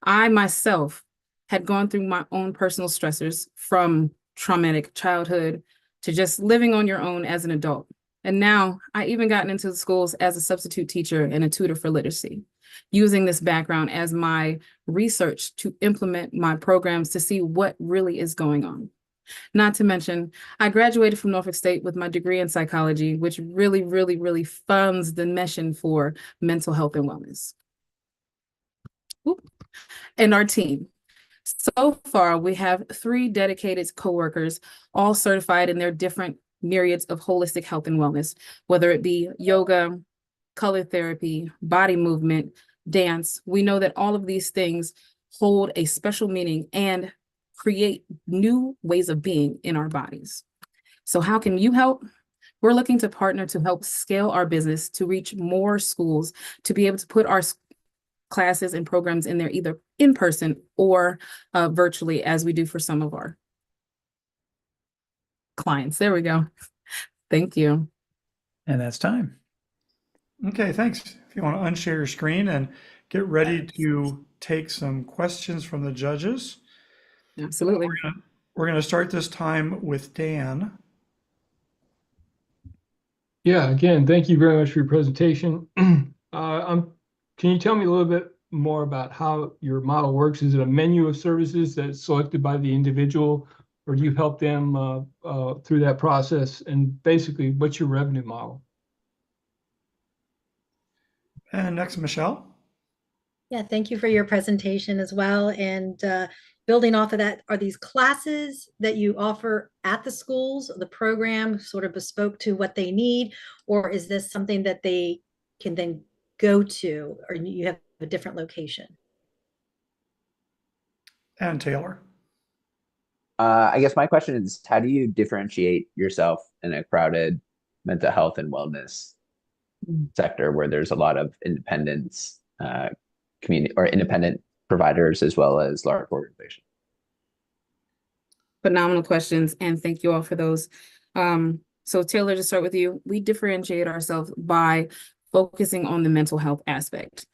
I myself had gone through my own personal stressors, from traumatic childhood to just living on your own as an adult. And now I even gotten into the schools as a substitute teacher and a tutor for literacy, using this background as my research to implement my programs to see what really is going on. Not to mention, I graduated from Norfolk State with my degree in psychology, which really funds the mission for mental health and wellness. And our team. So far, we have 3 dedicated coworkers, all certified in their different myriads of holistic health and wellness, whether it be yoga, color therapy, body movement, dance. We know that all of these things hold a special meaning and create new ways of being in our bodies. So how can you help? We're looking to partner to help scale our business to reach more schools, to be able to put our classes and programs in there either in person or virtually, as we do for some of our clients. There we go. Thank you. And that's time. Okay, thanks. If you want to unshare your screen and get ready to take some questions from the judges. Absolutely. We're going to start this time with Dan. Yeah, again, thank you very much for your presentation. Can you tell me a little bit more about how your model works? Is it a menu of services that's selected by the individual, or do you help them through that process? And basically, what's your revenue model? And next, Michelle. Yeah, thank you for your presentation as well. And building off of that, are these classes that you offer at the schools, the program sort of bespoke to what they need, or is this something that they can then go to, or you have a different location? And Taylor. I guess my question is, how do you differentiate yourself in a crowded mental health and wellness sector where there's a lot of independence, community or independent providers as well as large organizations? Phenomenal questions, and thank you all for those. So Taylor, to start with you, we differentiate ourselves by focusing on the mental health aspect.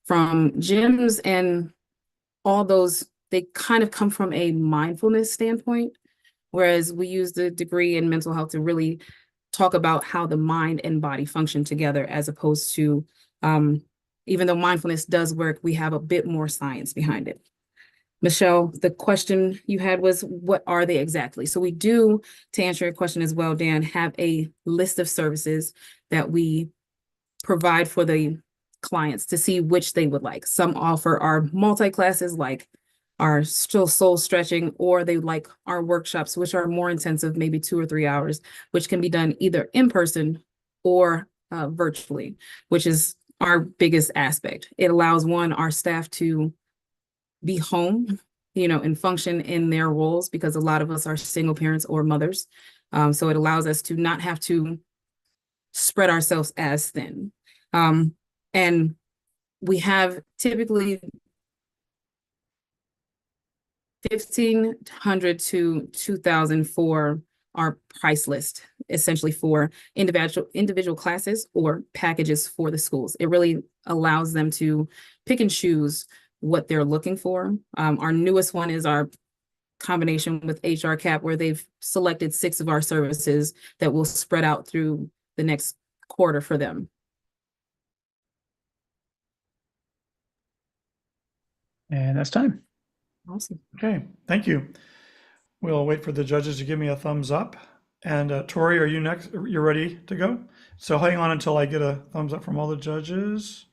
From gyms and all those, they kind of come from a mindfulness standpoint, whereas we use the degree in mental health to really talk about how the mind and body function together, as opposed to, even though mindfulness does work, we have a bit more science behind it. Michelle, the question you had was, what are they exactly? So we do, to answer your question as well, Dan, have a list of services that we provide for the clients to see which they would like. Some offer our multi-classes, like our still soul stretching, or they like our workshops, which are more intensive, maybe 2 or 3 hours, which can be done either in person or virtually, which is our biggest aspect. It allows our staff to be home, and function in their roles, because a lot of us are single parents or mothers. So it allows us to not have to spread ourselves as thin. And we have typically 1,500 to 2,000 for our price list, essentially for individual classes or packages for the schools. It really allows them to pick and choose what they're looking for. Our newest one is our combination with HR Cap, where they've selected 6 of our services that will spread out through the next quarter for them. And that's time. Awesome. Okay, thank you. We'll wait for the judges to give me a thumbs up. And Tori, are you next? You're ready to go? So hang on until I get a thumbs up from all the judges.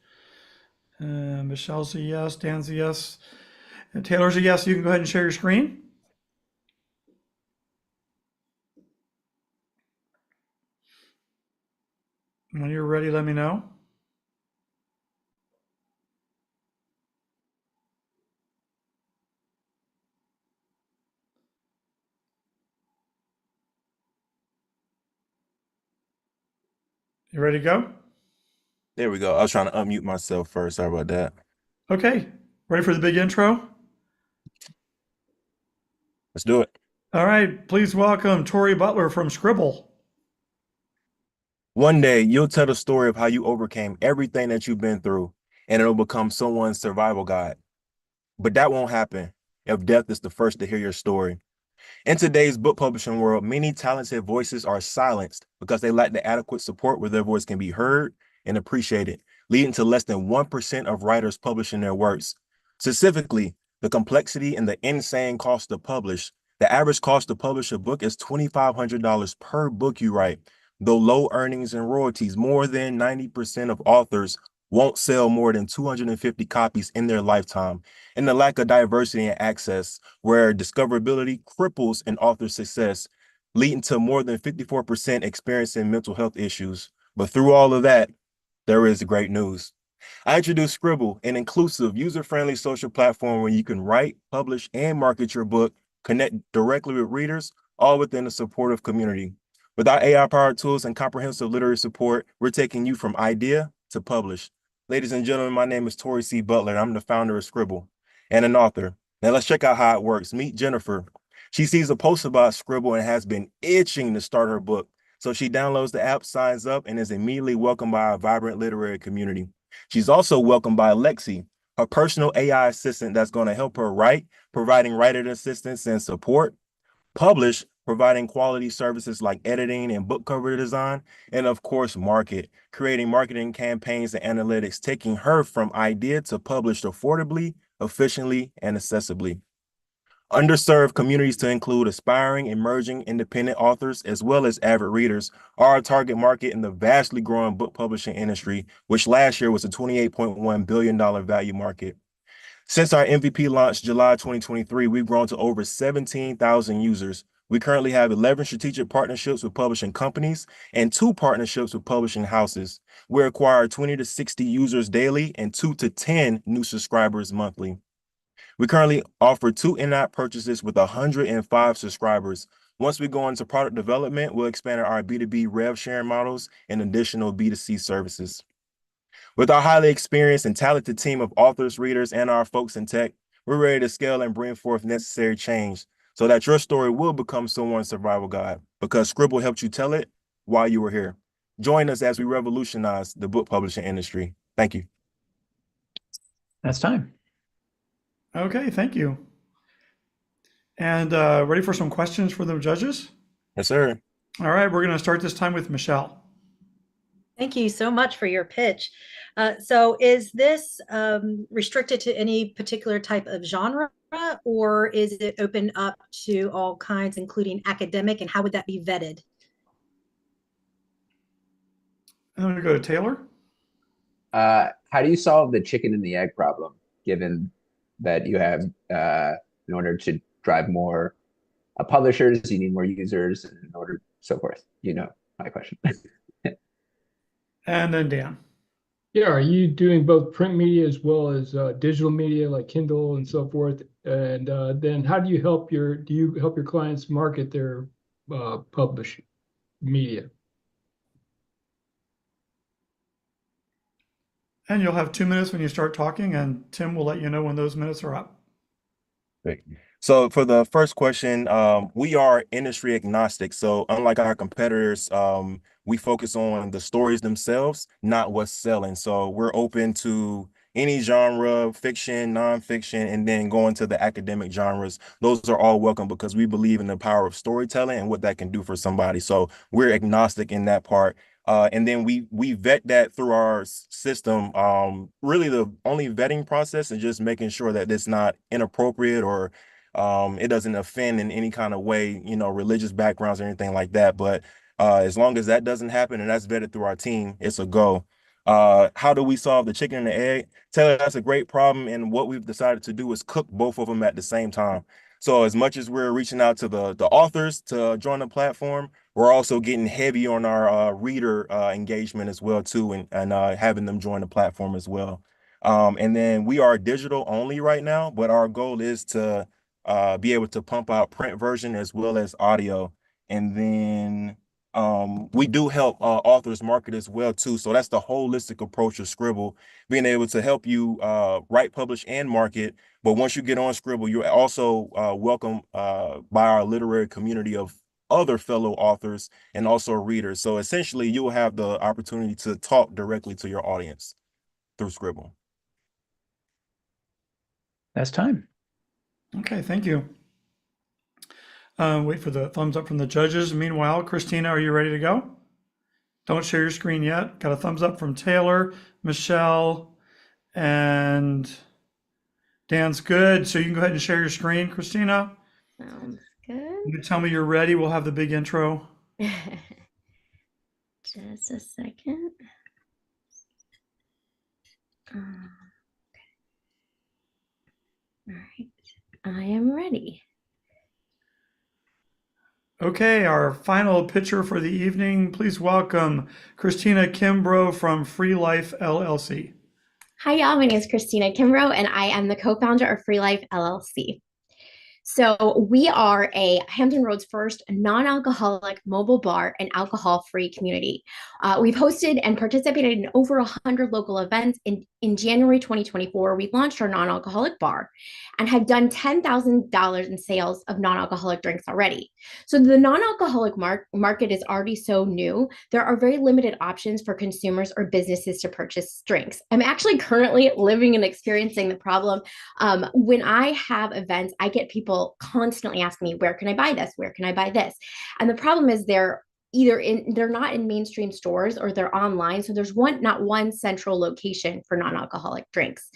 Michelle's a yes, Dan's a yes, and Taylor's a yes. You can go ahead and share your screen. When you're ready, let me know. You ready to go? There we go. I was trying to unmute myself first. Sorry about that. Okay. Ready for the big intro? Let's do it. All right. Please welcome Tori Butler from Scribble. One day you'll tell the story of how you overcame everything that you've been through, and it'll become someone's survival guide. But that won't happen if death is the first to hear your story. In today's book publishing world, many talented voices are silenced because they lack the adequate support where their voice can be heard and appreciated, leading to less than 1% of writers publishing their works. Specifically, the complexity and the insane cost to publish. The average cost to publish a book is $2,500 per book you write. Though low earnings and royalties, more than 90% of authors won't sell more than 250 copies in their lifetime. And the lack of diversity and access, where discoverability cripples an author's success, leading to more than 54% experiencing mental health issues. But through all of that, there is great news. I introduced Scribble, an inclusive, user-friendly social platform where you can write, publish, and market your book, connect directly with readers, all within a supportive community. With our AI-powered tools and comprehensive literary support, we're taking you from idea to publish. Ladies and gentlemen, my name is Tori C. Butler, and I'm the founder of Scribble and an author. Now let's check out how it works. Meet Jennifer. She sees a post about Scribble and has been itching to start her book. So she downloads the app, signs up, and is immediately welcomed by our vibrant literary community. She's also welcomed by Lexi, her personal AI assistant that's going to help her write, providing writer assistance and support, publish, providing quality services like editing and book cover design, and of course, market, creating marketing campaigns and analytics, taking her from idea to published affordably, efficiently, and accessibly. Underserved communities to include aspiring, emerging, independent authors, as well as avid readers, are our target market in the vastly growing book publishing industry, which last year was a $28.1 billion value market. Since our MVP launch July 2023, we've grown to over 17,000 users. We currently have 11 strategic partnerships with publishing companies and 2 partnerships with publishing houses. We acquire 20 to 60 users daily and 2 to 10 new subscribers monthly. We currently offer 2 in-app purchases with 105 subscribers. Once we go into product development, we'll expand our B2B rev sharing models and additional B2C services. With our highly experienced and talented team of authors, readers, and our folks in tech, we're ready to scale and bring forth necessary change so that your story will become someone's survival guide, because Scribble helped you tell it while you were here. Join us as we revolutionize the book publishing industry. Thank you. That's time. Okay, thank you. And ready for some questions for the judges? Yes, sir. All right, we're going to start this time with Michelle. Thank you so much for your pitch. So is this restricted to any particular type of genre, or is it open up to all kinds, including academic, and how would that be vetted? I'm going to go to Taylor. How do you solve the chicken and the egg problem, given that you have, in order to drive more publishers, you need more users, and in order so forth? You know my question. And then Dan. Yeah, are you doing both print media as well as digital media like Kindle and so forth? And then how do you help your clients market their published media? And you'll have 2 minutes when you start talking, and Tim will let you know when those minutes are up. Great. So for the first question, we are industry agnostic. So unlike our competitors, we focus on the stories themselves, not what's selling. So we're open to any genre, fiction, nonfiction, and then going to the academic genres. Those are all welcome because we believe in the power of storytelling and what that can do for somebody. So we're agnostic in that part. And then we vet that through our system. Really, the only vetting process is just making sure that it's not inappropriate or it doesn't offend in any kind of way, religious backgrounds or anything like that. But as long as that doesn't happen and that's vetted through our team, it's a go. How do we solve the chicken and the egg? Taylor, that's a great problem. And what we've decided to do is cook both of them at the same time. So as much as we're reaching out to the authors to join the platform, we're also getting heavy on our reader engagement as well too, and having them join the platform as well. And then we are digital only right now, but our goal is to be able to pump out print version as well as audio. And then we do help authors market as well too. So that's the holistic approach of Scribble, being able to help you write, publish, and market. But once you get on Scribble, you're also welcome by our literary community of other fellow authors and also readers. So essentially, you'll have the opportunity to talk directly to your audience through Scribble. That's time. Okay, thank you. Wait for the thumbs up from the judges. Meanwhile, Christina, are you ready to go? Don't share your screen yet. Got a thumbs up from Taylor, Michelle, and Dan's good. So you can go ahead and share your screen, Christina. Sounds good. You tell me you're ready. We'll have the big intro. Just a second. Okay. All right. I am ready. Okay, our final pitcher for the evening. Please welcome Christina Kimbrough from Free Life LLC. Hi, y'all. My name is Christina Kimbrough, and I am the co-founder of Free Life LLC. So we are a Hampton Roads first non-alcoholic mobile bar and alcohol-free community. We've hosted and participated in over 100 local events. In January 2024, we launched our non-alcoholic bar and have done $10,000 in sales of non-alcoholic drinks already. So the non-alcoholic market is already so new. There are very limited options for consumers or businesses to purchase drinks. I'm actually currently living and experiencing the problem. When I have events, I get people constantly asking me, where can I buy this? Where can I buy this? And the problem is they're not in mainstream stores or they're online. So there's not one central location for non-alcoholic drinks.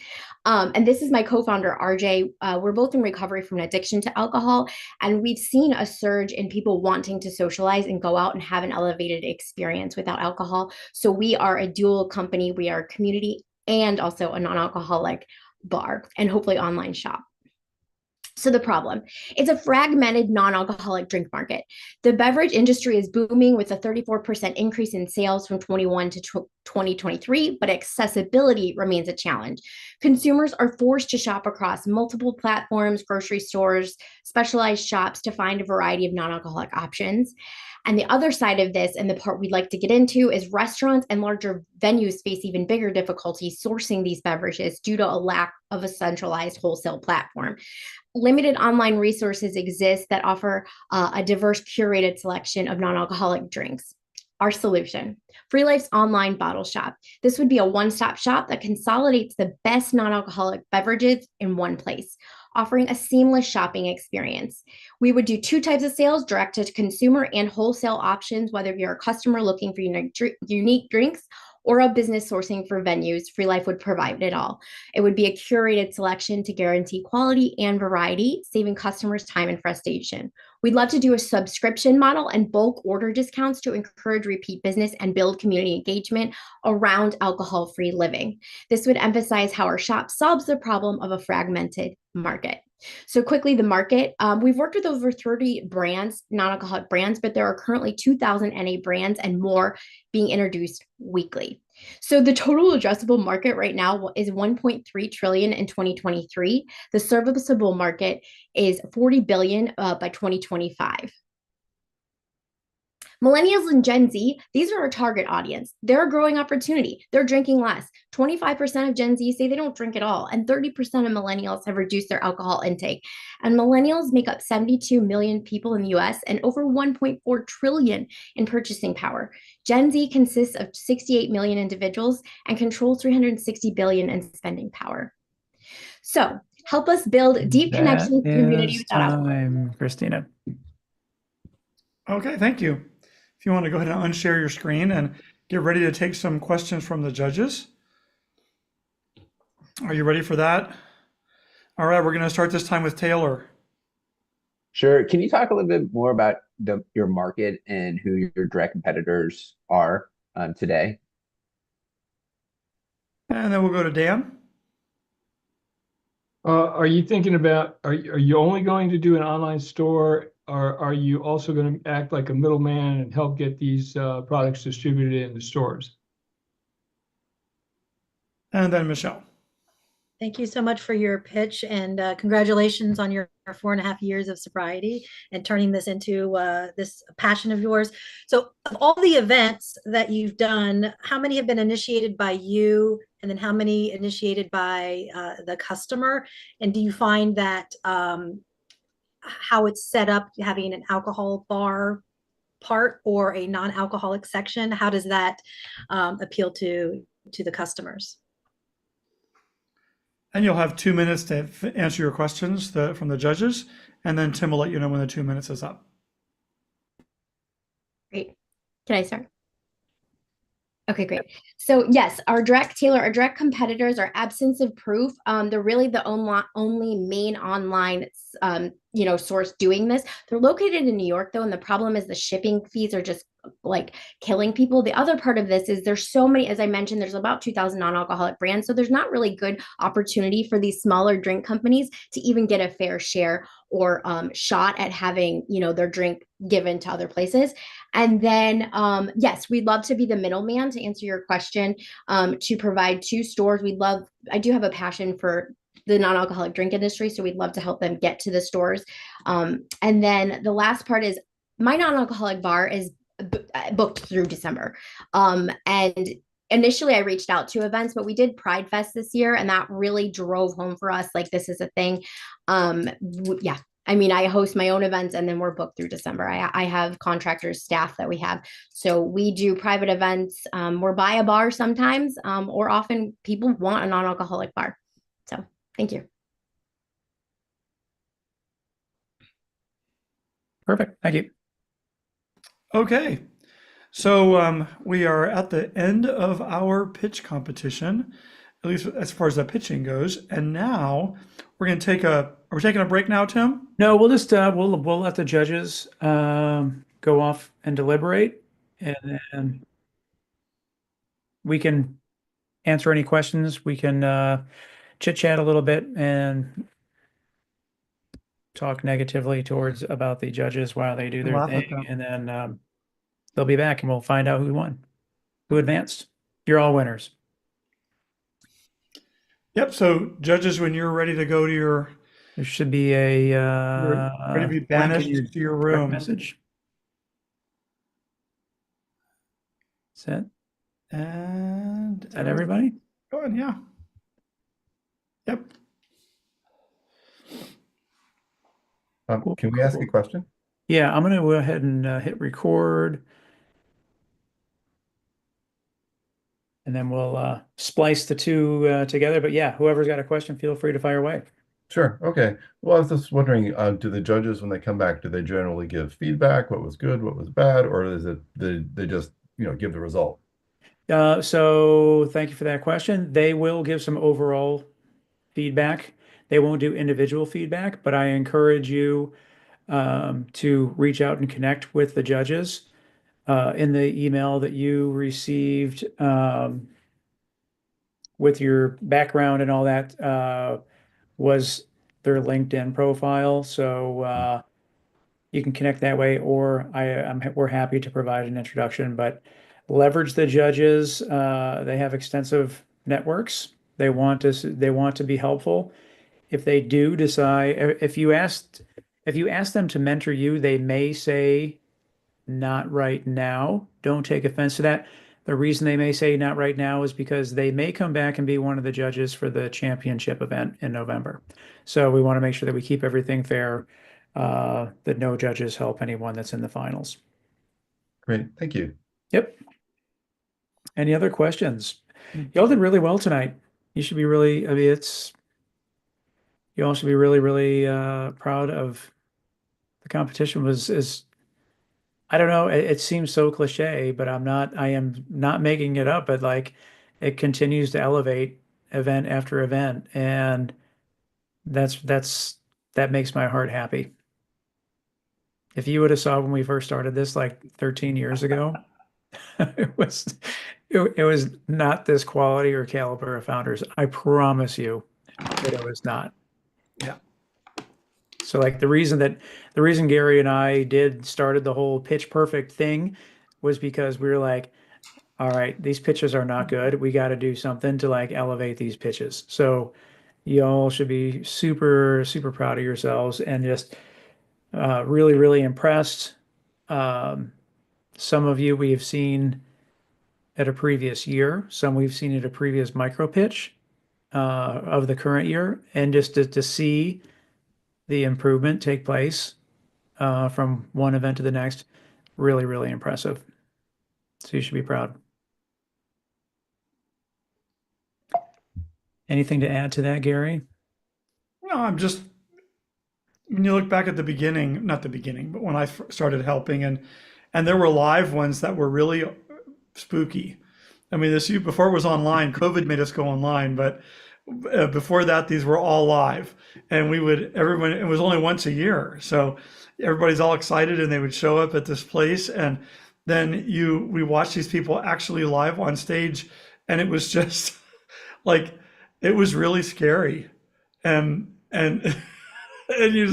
And this is my co-founder, RJ. We're both in recovery from an addiction to alcohol. And we've seen a surge in people wanting to socialize and go out and have an elevated experience without alcohol. So we are a dual company. We are a community and also a non-alcoholic bar and hopefully online shop. So the problem, it's a fragmented non-alcoholic drink market. The beverage industry is booming with a 34% increase in sales from 21 to 2023, but accessibility remains a challenge. Consumers are forced to shop across multiple platforms, grocery stores, specialized shops to find a variety of non-alcoholic options. And the other side of this, and the part we'd like to get into, is restaurants and larger venues face even bigger difficulties sourcing these beverages due to a lack of a centralized wholesale platform. Limited online resources exist that offer a diverse curated selection of non-alcoholic drinks. Our solution, Free Life's online bottle shop. This would be a one-stop shop that consolidates the best non-alcoholic beverages in one place, offering a seamless shopping experience. We would do two types of sales, direct to consumer and wholesale options, whether you're a customer looking for unique drinks or a business sourcing for venues. Free Life would provide it all. It would be a curated selection to guarantee quality and variety, saving customers time and frustration. We'd love to do a subscription model and bulk order discounts to encourage repeat business and build community engagement around alcohol-free living. This would emphasize how our shop solves the problem of a fragmented market. So quickly, the market, we've worked with over 30 brands, non-alcoholic brands, but there are currently 2,000 NA brands and more being introduced weekly. So the total addressable market right now is 1.3 trillion in 2023. The serviceable market is 40 billion by 2025. Millennials and Gen Z, these are our target audience. They're a growing opportunity. They're drinking less. 25% of Gen Z say they don't drink at all, and 30% of millennials have reduced their alcohol intake. And millennials make up 72 million people in the US and over 1.4 trillion in purchasing power. Gen Z consists of 68 million individuals and controls 360 billion in spending power. So help us build deep connection with community without alcohol. Christina. Okay, thank you. If you want to go ahead and unshare your screen and get ready to take some questions from the judges. Are you ready for that? All right, we're going to start this time with Taylor. Sure. Can you talk a little bit more about your market and who your direct competitors are today? And then we'll go to Dan. Are you thinking about, are you only going to do an online store, or are you also going to act like a middleman and help get these products distributed in the stores? And then Michelle. Thank you so much for your pitch, and congratulations on your 4.5 years of sobriety and turning this into this passion of yours. So, of all the events that you've done, how many have been initiated by you, and then how many initiated by the customer? And do you find that how it's set up, having an alcohol bar part or a non-alcoholic section, how does that appeal to the customers? And you'll have 2 minutes to answer your questions from the judges. And then Tim will let you know when the 2 minutes is up. Great. Can I start? Okay, great. So yes, our direct competitors are absence of proof. They're really the only main online source doing this. They're located in New York though, and the problem is the shipping fees are just like killing people. The other part of this is there's so many, as I mentioned, there's about 2,000 non-alcoholic brands. So there's not really good opportunity for these smaller drink companies to even get a fair share or shot at having, their drink given to other places. And then, yes, we'd love to be the middleman to answer your question, to provide two stores. I do have a passion for the non-alcoholic drink industry, so we'd love to help them get to the stores. And then the last part is my non-alcoholic bar is booked through December. And initially I reached out to events, but we did Pride Fest this year, and that really drove home for us, like, this is a thing. Yeah. I mean, I host my own events, and then we're booked through December. I have contractors, staff that we have. So we do private events. We're by a bar sometimes, or often people want a non-alcoholic bar. So thank you. Perfect. Thank you. Okay. So we are at the end of our pitch competition, at least as far as the pitching goes. And now we're going to are we taking a break now, Tim? No, we'll just we'll let the judges go off and deliberate, and then we can answer any questions. We can chit chat a little bit and talk negatively about the judges while they do their Laugh at thing, them. and then they'll be back and we'll find out who won, who advanced. You're all winners. Yep. So judges, when you're ready to go to your, There should be a you're ready to be link banished in your to your direct room. message. Set. And Is that everybody? Go on, yeah. Yep. Can we ask a question? Yeah, I'm going to go ahead and hit record. And then we'll splice the two together. But yeah, whoever's got a question, feel free to fire away. Sure. Okay. Well, I was just wondering, do the judges, when they come back, do they generally give feedback? What was good, what was bad, or is it they just give the result? So thank you for that question. They will give some overall feedback. They won't do individual feedback, but I encourage you to reach out and connect with the judges. In the email that you received with your background and all that was their LinkedIn profile. So you can connect that way, or we're happy to provide an introduction, but leverage the judges. They have extensive networks. They want to be helpful. If they do decide, if you ask them to mentor you, they may say, not right now. Don't take offense to that. The reason they may say not right now is because they may come back and be one of the judges for the championship event in November. So we want to make sure that we keep everything fair, that no judges help anyone that's in the finals. Great. Thank you. Yep. Any other questions? Y'all did really well tonight. You should be really, I mean, you all should be really, really proud of the competition. I don't know, it seems so cliche, but I am not making it up, but like it continues to elevate event after event. And that makes my heart happy. If you would have saw when we first started this like 13 years ago, it was not this quality or caliber of founders. I promise you that it was not. Yeah. So like the reason Gary and I started the whole pitch perfect thing was because we were like, all right, these pitches are not good. We got to do something to like elevate these pitches. So y'all should be super, super proud of yourselves and just really, really impressed. Um, some of you we have seen at a previous year, some we've seen at a previous micro pitch of the current year, and just to see the improvement take place from one event to the next, really, really impressive. So you should be proud. Anything to add to that, Gary? No, I'm just, when you look back at the beginning, not the beginning, but when I started helping, and there were live ones that were really spooky. I mean, this before it was online. COVID made us go online, but before that, these were all live, and everyone. It was only once a year, so everybody's all excited, and they would show up at this place, and then we watched these people actually live on stage, and it was just like it was really scary, and and you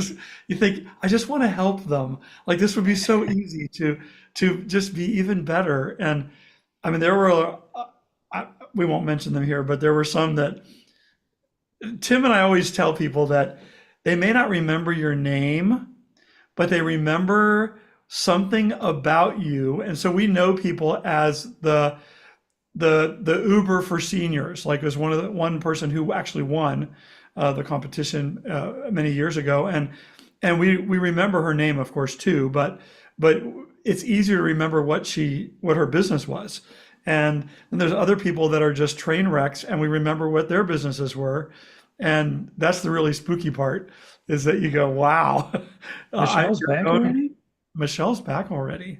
think, I just want to help them. Like this would be so easy to just be even better. And I mean, there were we won't mention them here, but there were some that Tim and I always tell people that they may not remember your name, but they remember something about you. And so we know people as the Uber for seniors. Like, it was one person who actually won the competition many years ago, and we remember her name, of course, too. But it's easier to remember what her business was. And there's other people that are just train wrecks, and we remember what their businesses were. And that's the really spooky part, is that you go, wow. Michelle's back already? Michelle's back already.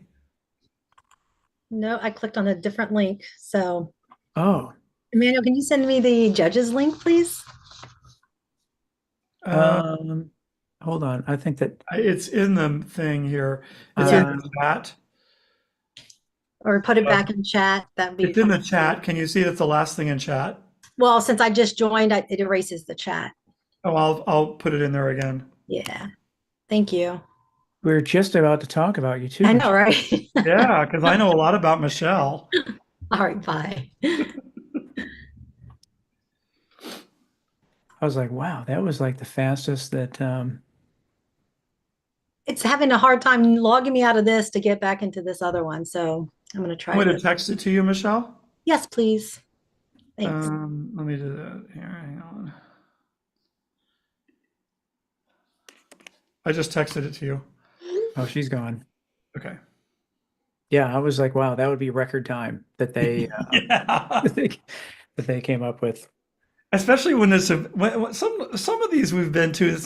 No, I clicked on a different link. So, Oh, Emmanuel, can you send me the judges link, please? hold on. I think that It's in the thing here. It's in the chat. Or put it back in chat. That'd be It's in the fine. chat. Can you see that's the last thing in chat? Well, since I just joined, it erases the chat. Oh, I'll put it in there again. Yeah. Thank you. we're just about to talk about you too. I know, right? Yeah, because I know a lot about Michelle. All right, bye. I was like, wow, that was like the fastest that It's having a hard time logging me out of this to get back into this other one. So I'm going to try I'm going this. to text it to you, Michelle. Yes, please. Thanks. Let me do that here. Hang on. I just texted it to you. oh, she's gone. Okay. Yeah, I was like, wow, that would be record time that they Yeah. that they came up with. Especially when some of these we've been to,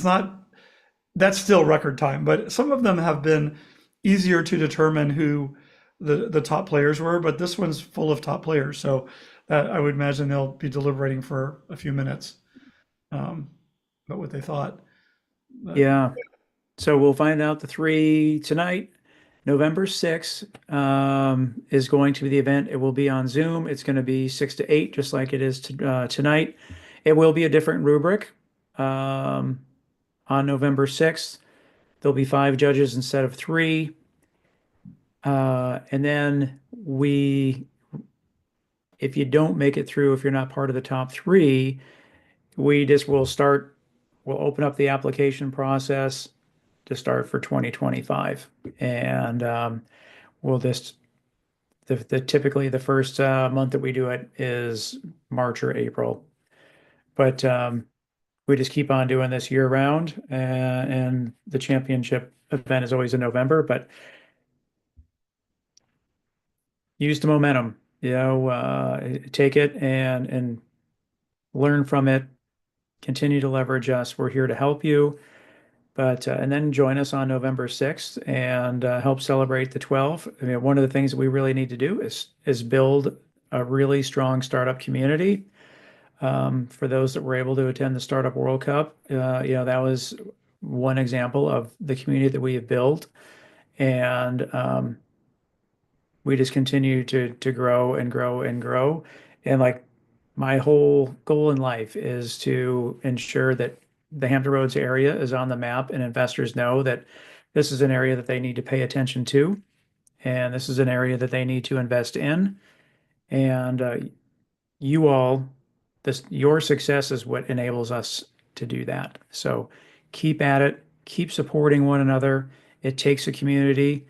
that's still record time, but some of them have been easier to determine who the top players were, but this one's full of top players, so that I would imagine they'll be deliberating for a few minutes about what they thought. Yeah. So we'll find out the three tonight. November 6th is going to be the event. It will be on Zoom. It's going to be 6 to 8, just like it is tonight. It will be a different rubric on November 6th. There'll be 5 judges instead of 3. And then if you don't make it through, if you're not part of the top 3, we'll open up the application process to start for 2025. And we'll just, typically the first month that we do it is March or April. But we just keep on doing this year round, and the championship event is always in November, but use the momentum, take it and learn from it, continue to leverage us. We're here to help you. But and then join us on November 6th and help celebrate the 12. I mean, one of the things that we really need to do is build a really strong startup community. For those that were able to attend the Startup World Cup, that was one example of the community that we have built, and we just continue to grow and grow and grow. And like my whole goal in life is to ensure that the Hampton Roads area is on the map and investors know that this is an area that they need to pay attention to, and this is an area that they need to invest in. And you all, your success is what enables us to do that. So keep at it, keep supporting one another. It takes a community.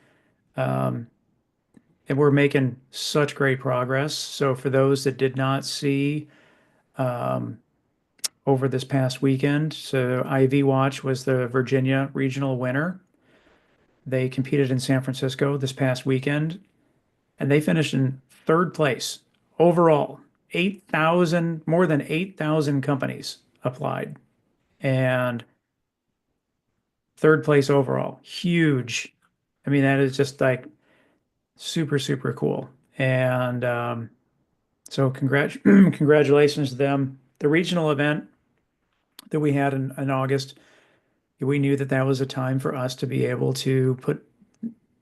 And we're making such great progress. So for those that did not see over this past weekend, so IV Watch was the Virginia regional winner. They competed in San Francisco this past weekend, and they finished in third place overall. More than 8,000 companies applied, and third place overall. Huge. I mean, that is just like super, super cool. And so congratulations to them. The regional event that we had in August, we knew that that was a time for us to be able to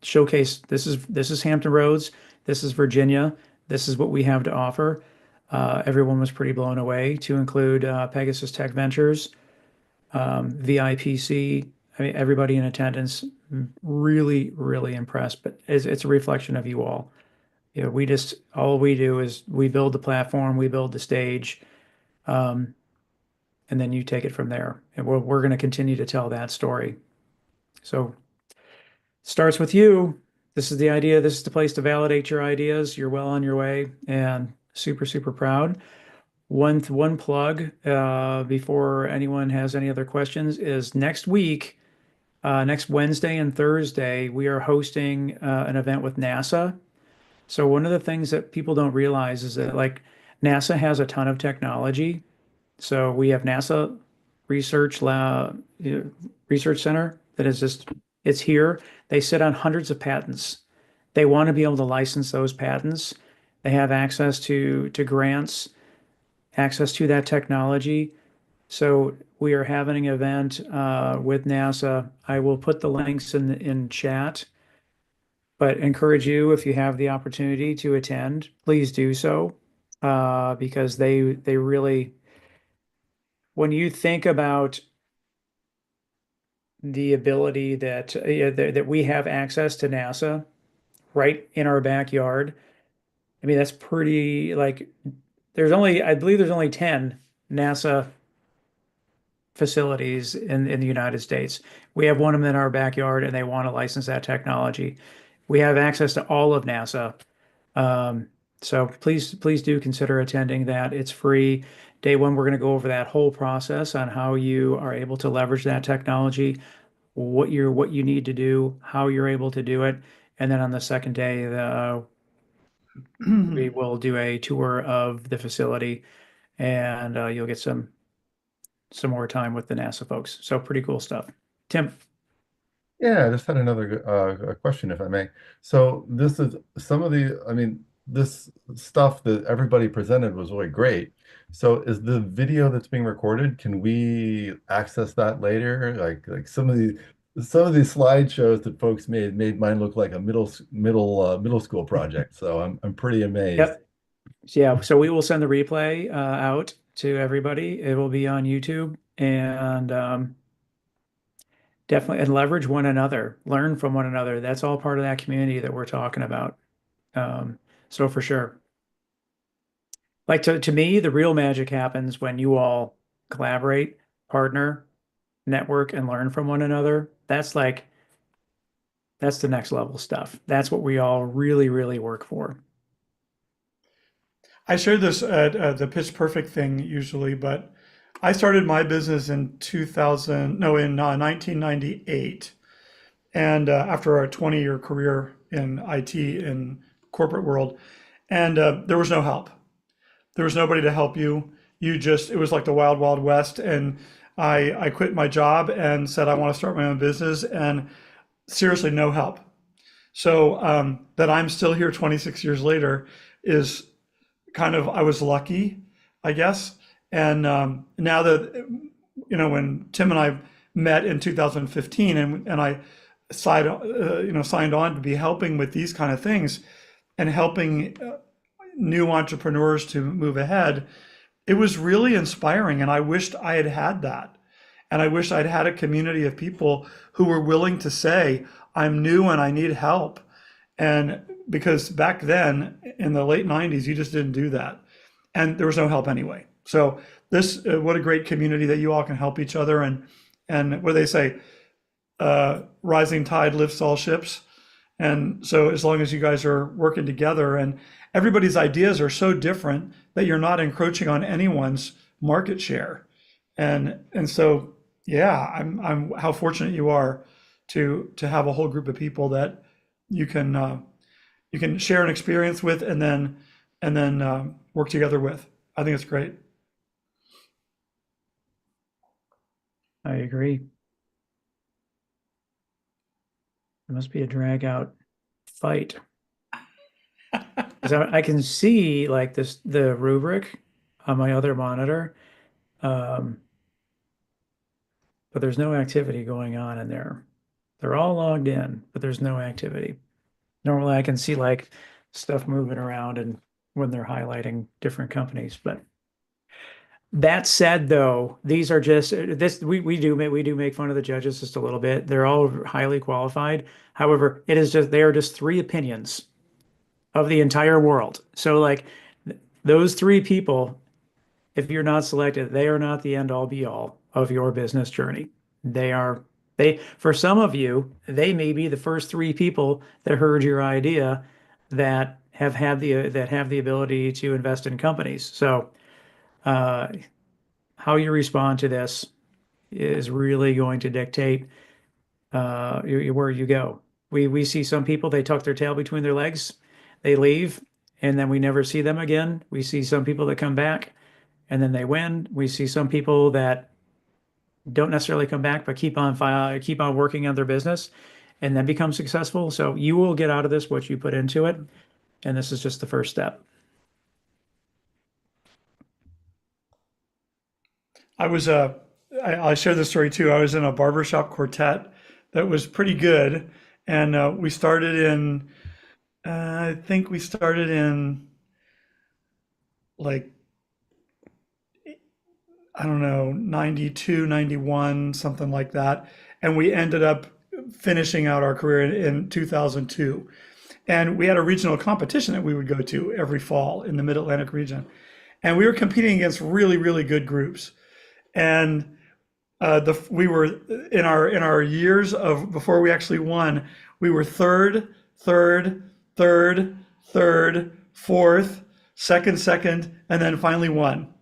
showcase this is Hampton Roads, this is Virginia, this is what we have to offer. Everyone was pretty blown away, to include Pegasus Tech Ventures, VIPC. I mean, everybody in attendance, really, really impressed. But it's a reflection of you all. You know, all we do is we build the platform, we build the stage, and then you take it from there. And we're going to continue to tell that story. So starts with you. This is the idea. This is the place to validate your ideas. You're well on your way, and super, super proud. One plug before anyone has any other questions is next week, next Wednesday and Thursday, we are hosting an event with NASA. So one of the things that people don't realize is that like NASA has a ton of technology. So we have NASA Research Center that is it's here. They sit on hundreds of patents. They want to be able to license those patents. They have access to grants, access to that technology. So we are having an event with NASA. I will put the links in chat, but encourage you, if you have the opportunity to attend, please do so, because they really, when you think about the ability that we have access to NASA right in our backyard, I mean, that's pretty, like, I believe there's only 10 NASA facilities in the United States. We have one of them in our backyard, and they want to license that technology. We have access to all of NASA. So please do consider attending that. It's free. Day one, we're going to go over that whole process on how you are able to leverage that technology, what you need to do, how you're able to do it. And then on the second day, we will do a tour of the facility, and you'll get some more time with the NASA folks. So pretty cool stuff. Tim. Yeah, I just had another question, if I may. So this is this stuff that everybody presented was really great. So is the video that's being recorded, can we access that later? Like some of these slideshows that folks made mine look like a middle school project. So I'm pretty amazed. Yep. Yeah. So we will send the replay out to everybody. It will be on YouTube, and definitely, and leverage one another, learn from one another. That's all part of that community that we're talking about. So for sure. Like to me, the real magic happens when you all collaborate, partner, network, and learn from one another. That's the next level stuff. That's what we all really, really work for. I share this at the Pitch Perfect thing usually, but I started my business in 1998. And after a 20-year career in IT in corporate world, and there was no help. There was nobody to help you. It was like the wild, wild west. And I quit my job and said, I want to start my own business, and seriously, no help. So that I'm still here 26 years later is kind of, I was lucky, I guess. And now that, when Tim and I met in 2015 and I signed on to be helping with these kind of things and helping new entrepreneurs to move ahead, it was really inspiring. And I wished I had had that. And I wish I'd had a community of people who were willing to say, I'm new and I need help. And because back then in the late 90s, you just didn't do that. And there was no help anyway. So this, what a great community that you all can help each other. And what do they say? Rising tide lifts all ships. And so as long as you guys are working together and everybody's ideas are so different that you're not encroaching on anyone's market share. And so, yeah, I'm how fortunate you are to have a whole group of people that you can share an experience with and then work together with. I think it's great. I agree. It must be a drag out fight. 'Cause I can see like the rubric on my other monitor, but there's no activity going on in there. They're all logged in, but there's no activity. Normally I can see like stuff moving around and when they're highlighting different companies, but that said, though, these are just this we do make fun of the judges just a little bit. They're all highly qualified. However, it is just they are just three opinions of the entire world. So like those three people, if you're not selected, they are not the end all be all of your business journey. They for some of you, they may be the first three people that heard your idea that have the ability to invest in companies. So how you respond to this is really going to dictate where you go. We see some people, they tuck their tail between their legs, they leave, and then we never see them again. We see some people that come back and then they win. We see some people that don't necessarily come back, but keep on working on their business and then become successful. So you will get out of this what you put into it. And this is just the first step. I share this story too. I was in a barbershop quartet that was pretty good. And we started in, I think we started in like, I don't know, 92, 91, something like that. And we ended up finishing out our career in 2002. And we had a regional competition that we would go to every fall in the Mid-Atlantic region. And we were competing against really, really good groups. And we were in our years of before we actually won, we were third, fourth, second, and then finally won.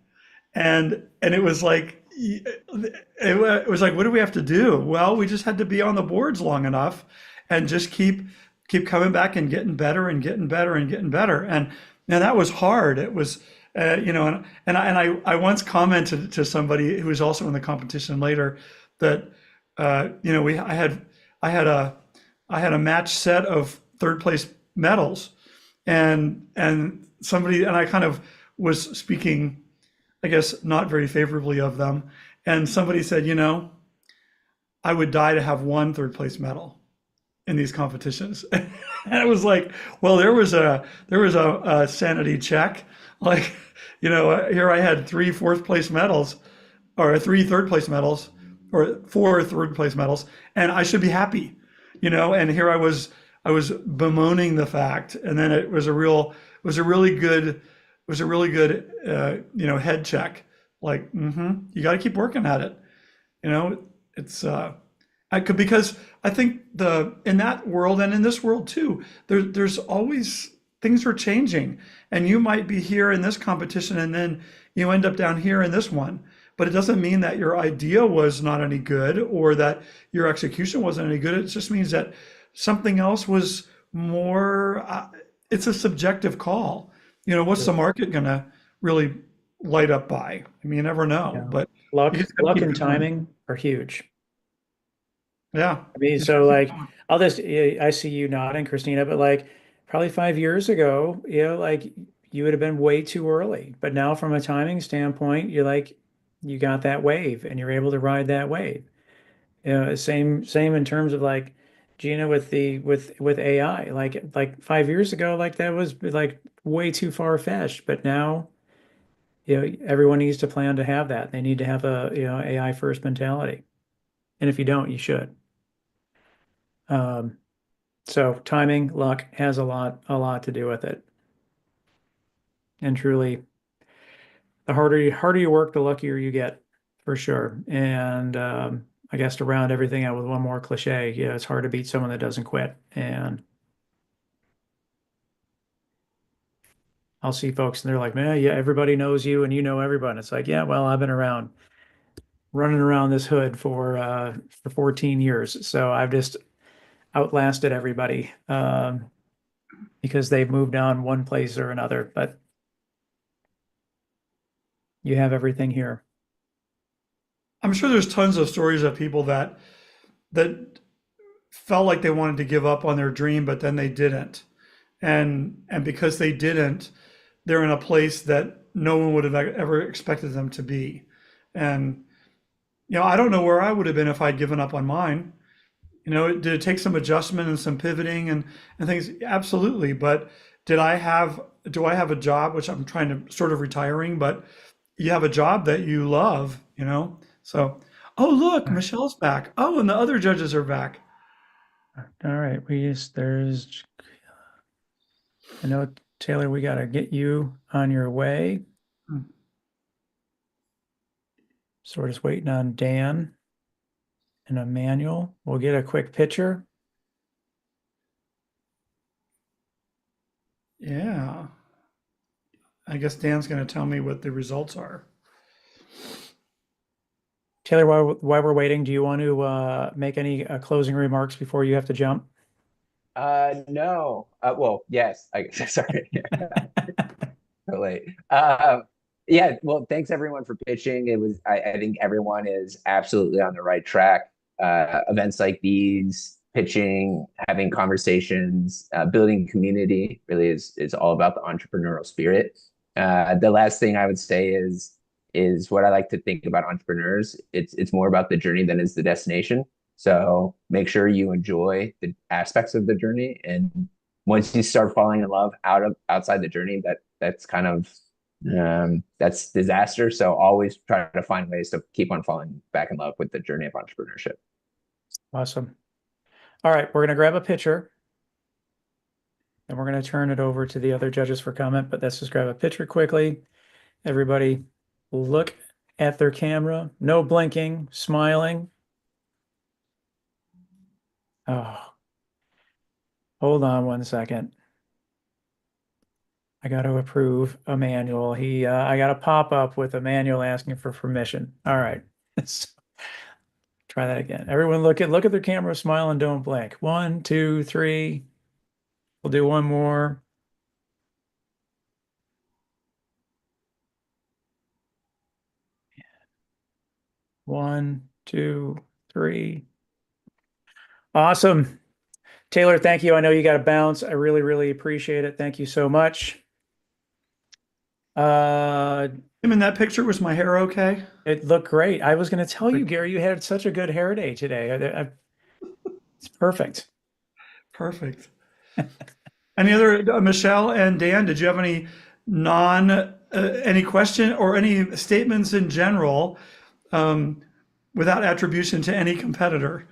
And it was like it was like, what do we have to do? Well, we just had to be on the boards long enough and just keep coming back and getting better and getting better and getting better. And that was hard. It was I once commented to somebody who was also in the competition later that I had a match set of third place medals, and somebody and I kind of was speaking, I guess, not very favorably of them, and somebody said, I would die to have one third place medal in these competitions. And it was like, well, there was a sanity check. Like, here I had three fourth place medals or three third place medals or four third place medals, and I should be happy, and here I was bemoaning the fact. And then it was a really good head check. Like, you got to keep working at it. It's because I think in that world and in this world too, there's always things are changing, and you might be here in this competition and then you end up down here in this one. But it doesn't mean that your idea was not any good or that your execution wasn't any good. It just means that something else was more. It's a subjective call. What's the market gonna really light up by? I mean, you never know. Yeah. But Luck you just gotta keep and going. timing are huge. Yeah. I mean, so like I see you nodding, Christina, but like probably 5 years ago, like you would have been way too early. But now from a timing standpoint, you got that wave and you're able to ride that wave. Same in terms of like Gina with AI. Like 5 years ago, like that was like way too far-fetched. But now everyone needs to plan to have that. They need to have a, AI first mentality. And if you don't, you should. So timing, luck has a lot to do with it. And truly, the harder you work, the luckier you get, for sure. And I guess to round everything out with one more cliche, it's hard to beat someone that doesn't quit. And I'll see folks and they're like, man, yeah, everybody knows you and you know everybody. It's like, yeah, well, I've been around running around this hood for 14 years. So I've just outlasted everybody because they've moved on one place or another. But you have everything here. I'm sure there's tons of stories of people that felt like they wanted to give up on their dream, but then they didn't. And because they didn't, they're in a place that no one would have ever expected them to be. And I don't know where I would have been if I'd given up on mine. Did it take some adjustment and some pivoting and things? Absolutely. But do I have a job, which I'm trying to sort of retiring, but you have a job that you love, So, oh, look, Michelle's back. Oh, and the other judges are back. All right. I know, Taylor, we got to get you on your way. So we're just waiting on Dan and Emmanuel. We'll get a quick picture. Yeah. I guess Dan's going to tell me what the results are. Taylor, while we're waiting, do you want to make any closing remarks before you have to jump? No. Well, yes. Sorry. So late. Yeah. Well, thanks everyone for pitching. I think everyone is absolutely on the right track. Events like these, pitching, having conversations, building community really is all about the entrepreneurial spirit. The last thing I would say is what I like to think about entrepreneurs. It's more about the journey than is the destination. So make sure you enjoy the aspects of the journey, and once you start falling in love outside the journey, that's kind of that's disaster. So always try to find ways to keep on falling back in love with the journey of entrepreneurship. Awesome. All right, we're going to grab a picture and we're going to turn it over to the other judges for comment, but let's just grab a picture quickly. Everybody look at their camera, no blinking, smiling. Oh, hold on one second. I got to approve Emmanuel. I got a pop-up with Emmanuel asking for permission. All right. Try that again. Everyone look at their camera, smile, and don't blink. 1, 2, 3. We'll do one more. One, 2, 3. Awesome. Taylor, thank you. I know you got to bounce. I really, really appreciate it. Thank you so much. In that picture, was my hair okay? It looked great. I was going to tell you, Gary, you had such a good hair day today. It's perfect. Perfect. Any other, Michelle and Dan, did you have any any question or any statements in general without attribution to any competitor?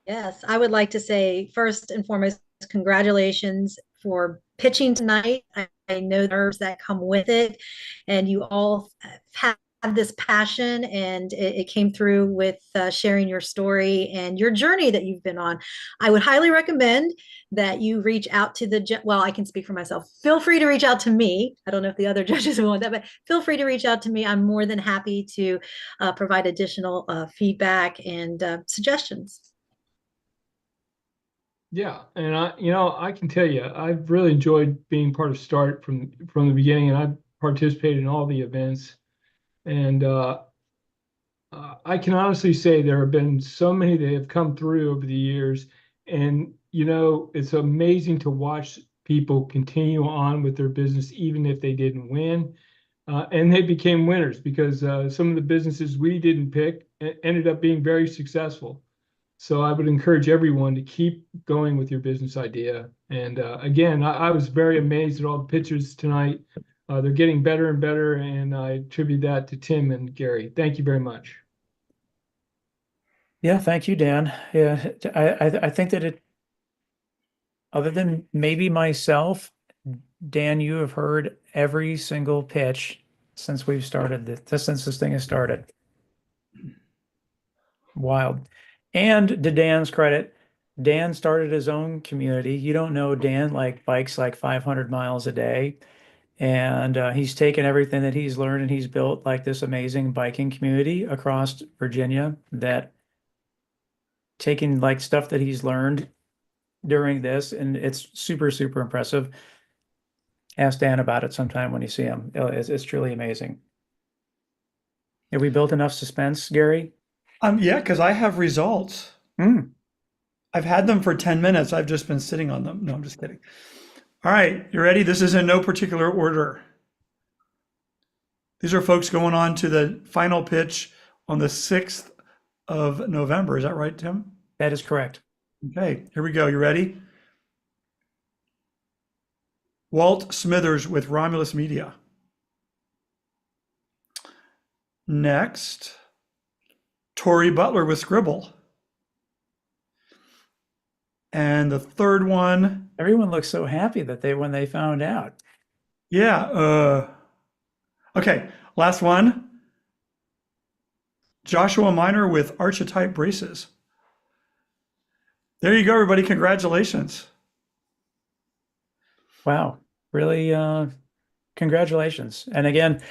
Yes, I would like to say first and foremost, congratulations for pitching tonight. I know the nerves that come with it, and you all have this passion, and it came through with sharing your story and your journey that you've been on. I would highly recommend that you reach out to well, I can speak for myself. Feel free to reach out to me. I don't know if the other judges want that, but feel free to reach out to me. I'm more than happy to provide additional feedback and suggestions. Yeah, and I can tell you, I've really enjoyed being part of START from the beginning, and I've participated in all the events. And I can honestly say there have been so many that have come through over the years, and it's amazing to watch people continue on with their business even if they didn't win, and they became winners because some of the businesses we didn't pick ended up being very successful. So I would encourage everyone to keep going with your business idea. And again, I was very amazed at all the pictures tonight. They're getting better and better, and I attribute that to Tim and Gary. Thank you very much. Yeah, thank you, Dan. Yeah, I think that other than maybe myself, Dan, you have heard every single pitch since we've started since this thing has started. Wild. And to Dan's credit, Dan started his own community. You don't know Dan bikes like 500 miles a day. And he's taken everything that he's learned and he's built like this amazing biking community across Virginia that taking like stuff that he's learned during this, and it's super, super impressive. Ask Dan about it sometime when you see him. It's truly amazing. Have we built enough suspense, Gary? Yeah, because I have results. I've had them for 10 minutes. I've just been sitting on them. No, I'm just kidding. All right, you ready? This is in no particular order. These are folks going on to the final pitch on the 6th of November. Is that right, Tim? That is correct. Okay, here we go. You ready? Walt Smithers with Romulus Media. Next, Tori Butler with Scribble. And the third one. Everyone looks so happy that when they found out. Yeah. Okay, last one. Joshua Miner with Archetype Braces. There you go, everybody. Congratulations. Wow. Really, congratulations. And again,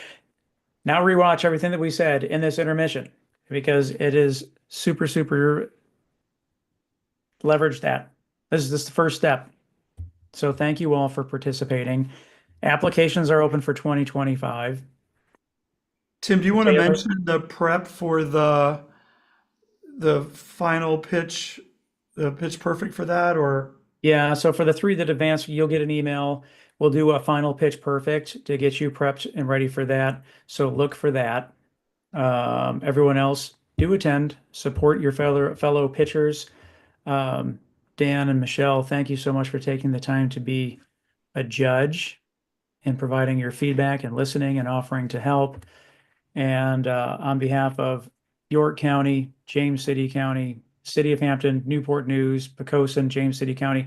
now rewatch everything that we said in this intermission because it is super, super leverage that. This is the first step. So thank you all for participating. Applications are open for 2025. Tim, do you want to mention the prep for the final pitch, the pitch perfect for that, or? Yeah, so for the 3 that advance, you'll get an email. We'll do a final pitch perfect to get you prepped and ready for that. So look for that. Everyone else, do attend, support your fellow pitchers. Dan and Michelle, thank you so much for taking the time to be a judge and providing your feedback and listening and offering to help. And on behalf of York County, James City County, City of Hampton, Newport News, Poquoson, James City County,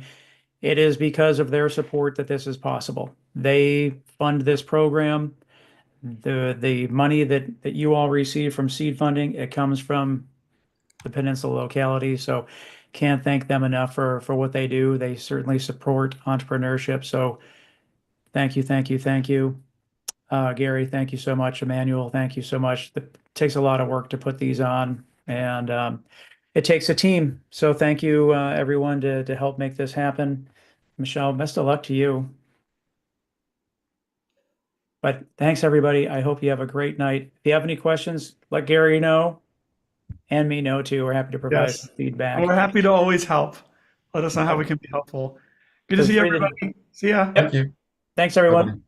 it is because of their support that this is possible. They fund this program. The money that you all receive from seed funding, it comes from the Peninsula locality. So can't thank them enough for what they do. They certainly support entrepreneurship. So thank you, thank you, thank you. Gary, thank you so much. Emmanuel, thank you so much. It takes a lot of work to put these on, and it takes a team. So thank you, everyone, to help make this happen. Michelle, best of luck to you. But thanks, everybody. I hope you have a great night. If you have any questions, let Gary know and me know too. We're happy to provide Yes. feedback. And we're happy to always help. Let us know how we can be helpful. Good to see everybody. See ya. Yep. Thanks, everyone. Bye-bye.